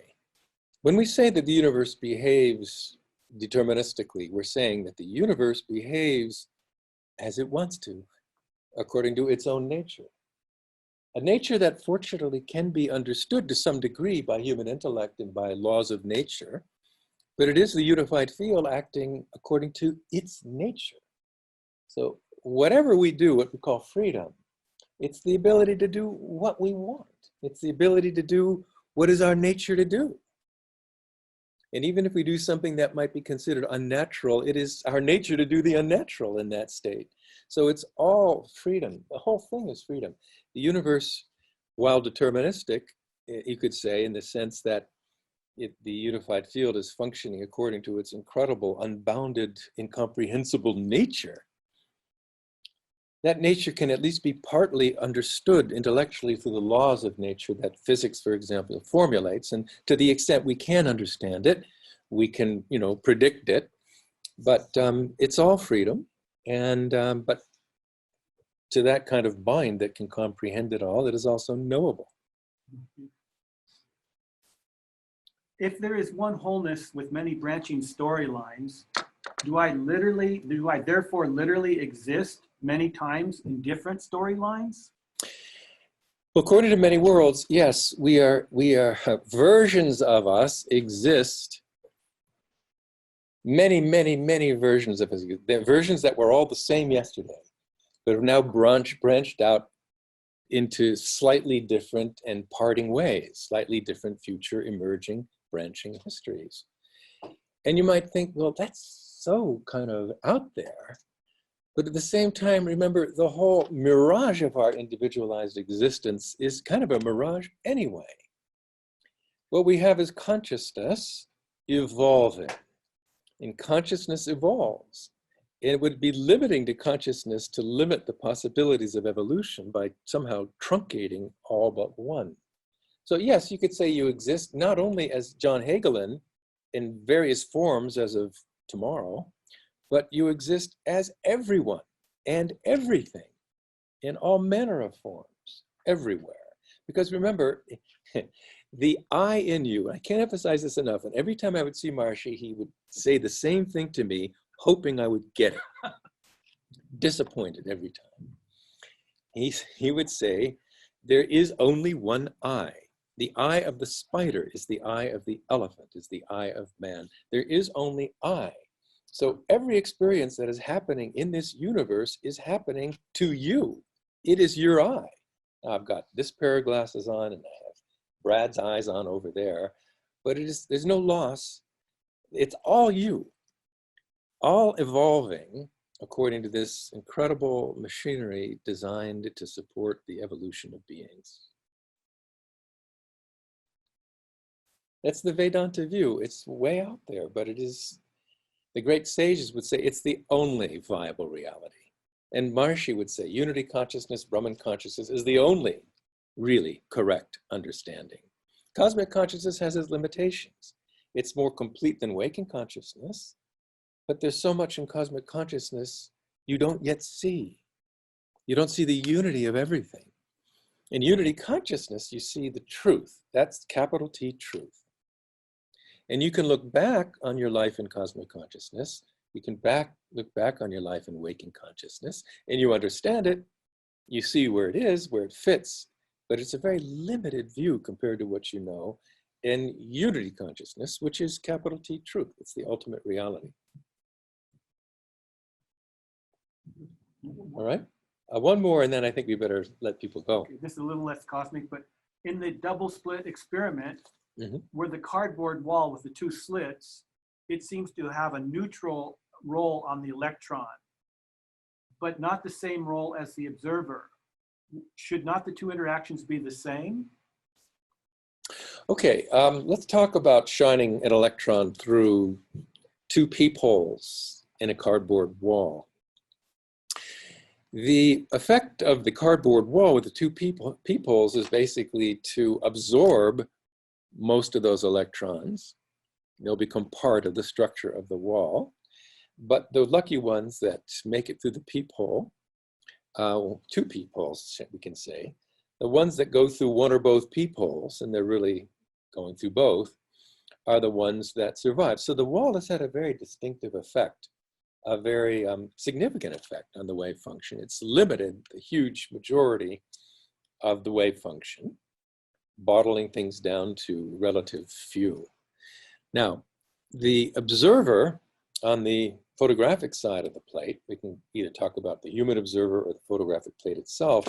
When we say that the universe behaves deterministically, we're saying that the universe behaves as it wants to, according to its own nature. A nature that fortunately can be understood to some degree by human intellect and by laws of nature, but it is the unified field acting according to its nature. So whatever we do, what we call freedom, it's the ability to do what we want. It's the ability to do what is our nature to do. And even if we do something that might be considered unnatural, it is our nature to do the unnatural in that state. So it's all freedom. The whole thing is freedom. The universe, while deterministic, you could say, in the sense that the unified field is functioning according to its incredible, unbounded, incomprehensible nature, that nature can at least be partly understood intellectually through the laws of nature that physics, for example, formulates. And to the extent we can understand it, we can, predict it. But it's all freedom. And but to that kind of mind that can comprehend it all, it is also knowable. If there is one wholeness with many branching storylines, do I therefore literally exist many times in different storylines? According to many worlds, yes, we are versions of us exist. Many versions of us. They're versions that were all the same yesterday, but have now branched out into slightly different and parting ways, slightly different future emerging branching histories. And you might think, well, that's so kind of out there. But at the same time, remember, the whole mirage of our individualized existence is kind of a mirage anyway. What we have is consciousness evolving. And consciousness evolves. It would be limiting to consciousness to limit the possibilities of evolution by somehow truncating all but one. So yes, you could say you exist not only as John Hagelin in various forms as of tomorrow, but you exist as everyone and everything in all manner of forms, everywhere. Because remember, the I in you, I can't emphasize this enough, and every time I would see Maharishi, he would say the same thing to me, hoping I would get it. Disappointed every time. He would say, there is only one I. The eye of the spider is the eye of the elephant, is the eye of man. There is only I. So every experience that is happening in this universe is happening to you. It is your eye. Now, I've got this pair of glasses on and I have Brad's eyes on over there, but there's no loss. It's all you, all evolving according to this incredible machinery designed to support the evolution of beings. That's the Vedanta view. It's way out there, but it is, the great sages would say, it's the only viable reality. And Maharishi would say, unity consciousness, Brahman consciousness is the only really correct understanding. Cosmic consciousness has its limitations. It's more complete than waking consciousness, but there's so much in cosmic consciousness you don't yet see. You don't see the unity of everything. In unity consciousness, you see the truth. That's capital T, truth. And you can look back on your life in cosmic consciousness. You can look back on your life in waking consciousness, and you understand it. You see where it is, where it fits, but it's a very limited view compared to what you know in unity consciousness, which is capital T, truth. It's the ultimate reality. All right. One more, and then I think we better let people go. Okay, this is a little less cosmic, but in the double split experiment, Mhm. where the cardboard wall with the two slits, it seems to have a neutral role on the electron, but not the same role as the observer. Should not the two interactions be the same? Okay, let's talk about shining an electron through two peepholes in a cardboard wall. The effect of the cardboard wall with the two peepholes is basically to absorb most of those electrons. They'll become part of the structure of the wall. But the lucky ones that make it through the peephole, two peepholes, we can say, the ones that go through one or both peepholes, and they're really going through both, are the ones that survive. So the wall has had a very distinctive effect, a very significant effect on the wave function. It's limited the huge majority of the wave function, bottling things down to relative few. Now, the observer on the photographic side of the plate, we can either talk about the human observer or the photographic plate itself,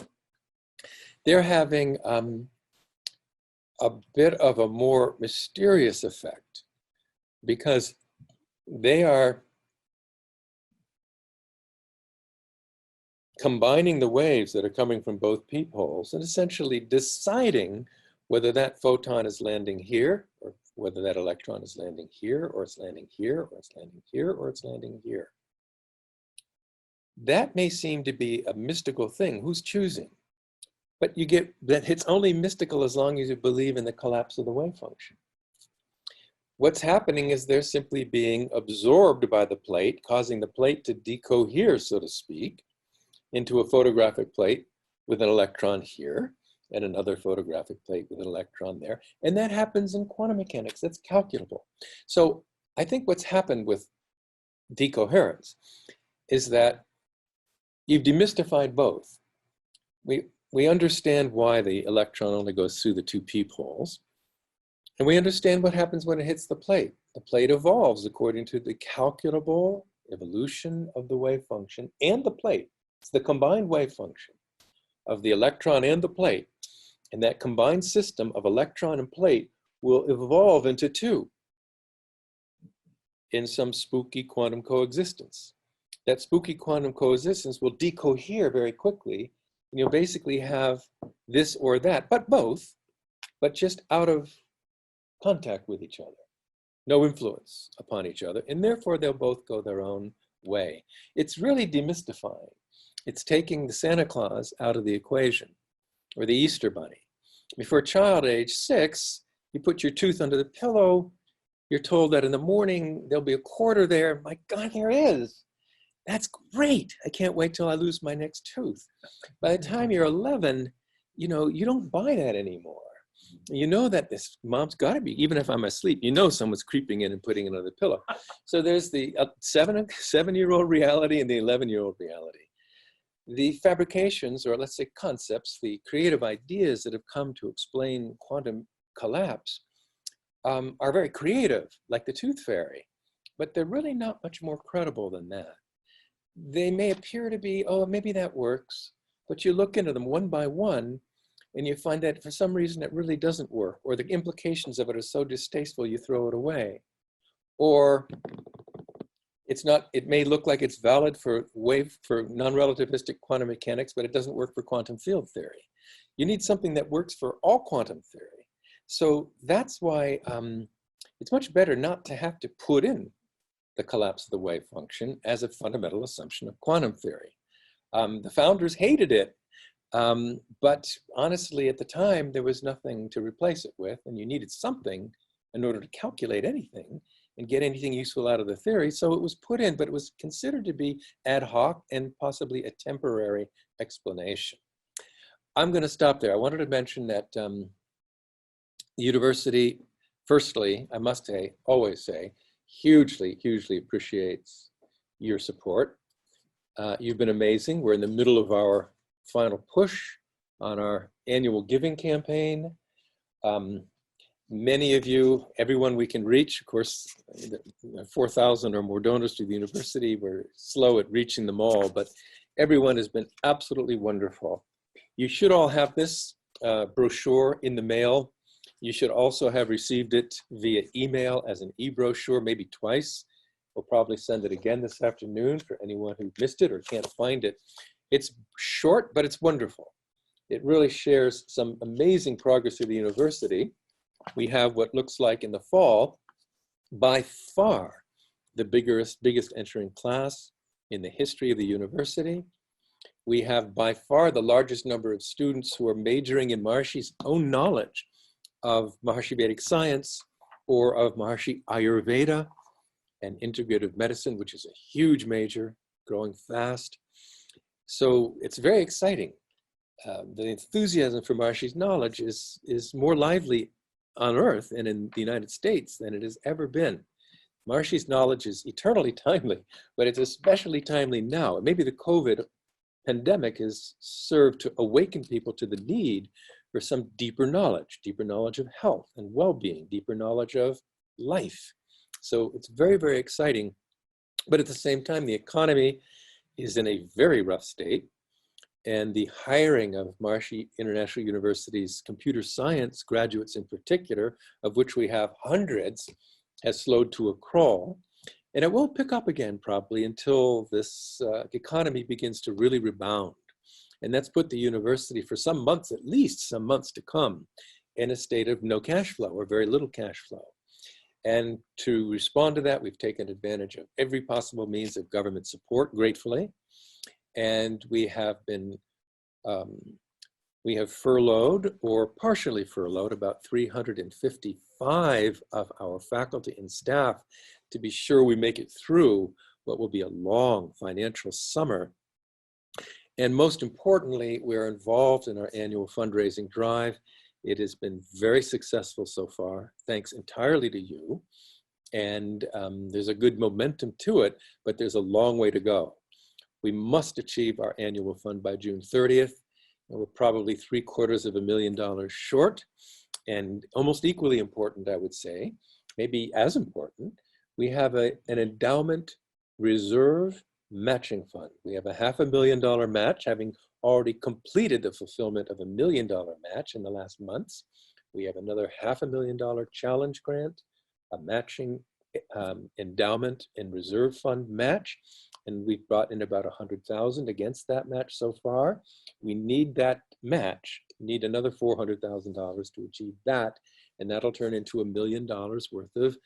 they're having a bit of a more mysterious effect because they are combining the waves that are coming from both peepholes and essentially deciding whether that photon is landing here or whether that electron is landing here or it's landing here or it's landing here or it's landing here. That may seem to be a mystical thing. Who's choosing? But you get that it's only mystical as long as you believe in the collapse of the wave function. What's happening is they're simply being absorbed by the plate, causing the plate to decohere, so to speak, into a photographic plate with an electron here and another photographic plate with an electron there. And that happens in quantum mechanics. That's calculable. So I think what's happened with decoherence is that you've demystified both. We understand why the electron only goes through the two peepholes. And we understand what happens when it hits the plate. The plate evolves according to the calculable evolution of the wave function and the plate. It's the combined wave function of the electron and the plate. And that combined system of electron and plate will evolve into two in some spooky quantum coexistence. That spooky quantum coexistence will decohere very quickly, and you'll basically have this or that, but both, but just out of contact with each other. No influence upon each other, and therefore they'll both go their own way. It's really demystifying. It's taking the Santa Claus out of the equation, or the Easter Bunny. Before a child age 6, you put your tooth under the pillow, you're told that in the morning there'll be a quarter there. My God, there is. That's great. I can't wait till I lose my next tooth. By the time you're 11, you don't buy that anymore. You know that this mom's got to be, even if I'm asleep, someone's creeping in and putting it under the pillow. So there's the 7-year-old reality and the 11-year-old reality. The fabrications, or let's say concepts, the creative ideas that have come to explain quantum collapse are very creative, like the tooth fairy, but they're really not much more credible than that. They may appear to be, oh, maybe that works, but you look into them one by one and you find that for some reason it really doesn't work, or the implications of it are so distasteful you throw it away. Or it may look like it's valid for non-relativistic quantum mechanics, but it doesn't work for quantum field theory. You need something that works for all quantum theory. So that's why it's much better not to have to put in the collapse of the wave function as a fundamental assumption of quantum theory. The founders hated it, but honestly, at the time, there was nothing to replace it with, and you needed something in order to calculate anything and get anything useful out of the theory. So it was put in, but it was considered to be ad hoc and possibly a temporary explanation. I'm going to stop there. I wanted to mention that the university, firstly, I must say, always say, hugely, hugely appreciates your support. You've been amazing. We're in the middle of our final push on our annual giving campaign. Many of you, everyone we can reach, of course, 4,000 or more donors to the university. We're slow at reaching them all, but everyone has been absolutely wonderful. You should all have this brochure in the mail. You should also have received it via email as an e-brochure, maybe twice. We'll probably send it again this afternoon for anyone who missed it or can't find it. It's short, but it's wonderful. It really shares some amazing progress of the university. We have what looks like in the fall, by far, the biggest entering class in the history of the university. We have by far the largest number of students who are majoring in Maharshi's own knowledge of Maharshi Vedic science or of Maharshi Ayurveda and integrative medicine, which is a huge major, growing fast. So it's very exciting. The enthusiasm for Maharshi's knowledge is more lively on Earth and in the United States than it has ever been. Maharshi's knowledge is eternally timely, but it's especially timely now. Maybe the COVID pandemic has served to awaken people to the need for some deeper knowledge of health and well-being, deeper knowledge of life. So it's very, very exciting. But at the same time, the economy is in a very rough state. And the hiring of Maharshi International University's computer science graduates in particular, of which we have hundreds, has slowed to a crawl. And it won't pick up again probably until this economy begins to really rebound. And that's put the university for some months, at least some months to come, in a state of no cash flow or very little cash flow. And to respond to that, we've taken advantage of every possible means of government support, gratefully. And we have furloughed or partially furloughed about 355 of our faculty and staff to be sure we make it through what will be a long financial summer. And most importantly, we're involved in our annual fundraising drive. It has been very successful so far, thanks entirely to you. And there's a good momentum to it, but there's a long way to go. We must achieve our annual fund by June 30th. And we're probably $750,000 short. And almost equally important, I would say, maybe as important, we have an endowment reserve matching fund. We have a $500,000 match, having already completed the fulfillment of $1 million match in the last months. We have another $500,000 challenge grant, a matching endowment and reserve fund match, and we've brought in about 100,000 against that match so far. We need that match, need another $400,000 to achieve that, and that'll turn into $1 million worth of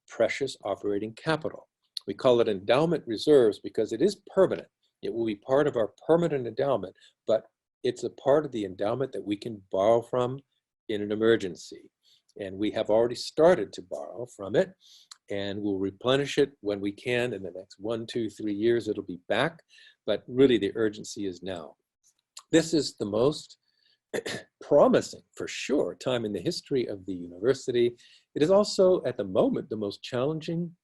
precious operating capital. We call it endowment reserves because it is permanent. It will be part of our permanent endowment, but it's a part of the endowment that we can borrow from in an emergency. And we have already started to borrow from it, and we'll replenish it when we can. In the next 1, 2, 3 years, it'll be back, but really the urgency is now. This is the most promising, for sure, time in the history of the university. It is also, at the moment, the most challenging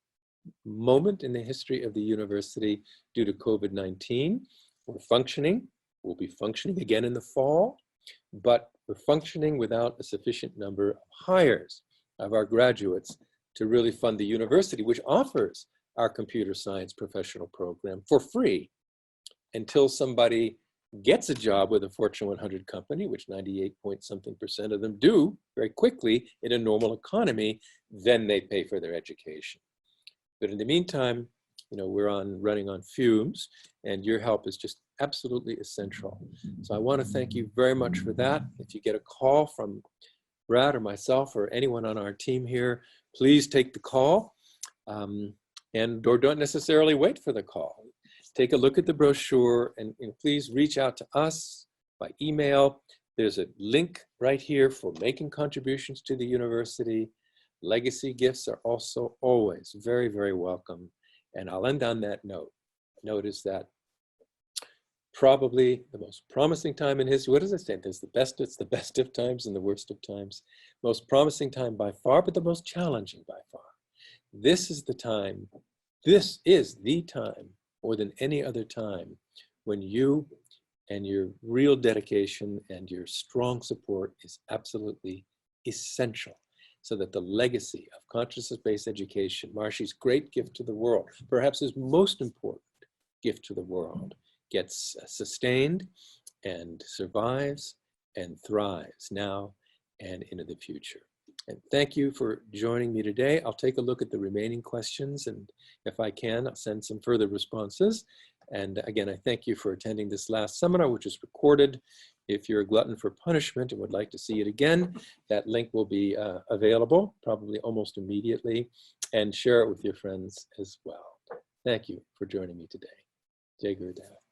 moment in the history of the university due to COVID-19. We're functioning. We'll be functioning again in the fall, but we're functioning without a sufficient number of hires of our graduates to really fund the university, which offers our computer science professional program for free until somebody gets a job with a Fortune 100 company, which 98-point-something% of them do very quickly in a normal economy, then they pay for their education. But in the meantime, you know, we're running on fumes, and your help is just absolutely essential. So I want to thank you very much for that. If you get a call from Brad or myself or anyone on our team here, please take the call, or don't necessarily wait for the call. Take a look at the brochure and please reach out to us by email. There's a link right here for making contributions to the university. Legacy gifts are also always very, very welcome. And I'll end on that note. Notice that probably the most promising time in history. What does it say? It's the best of times and the worst of times. Most promising time by far, but the most challenging by far. This is the time, more than any other time, when you and your real dedication and your strong support is absolutely essential, so that the legacy of consciousness-based education, Maharshi's great gift to the world, perhaps his most important gift to the world, gets sustained and survives and thrives now and into the future. And thank you for joining me today. I'll take a look at the remaining questions, and if I can, I'll send some further responses. And again, I thank you for attending this last seminar, which is recorded. If you're a glutton for punishment and would like to see it again, that link will be available probably almost immediately, and share it with your friends as well. Thank you for joining me today. Jai Gurudev.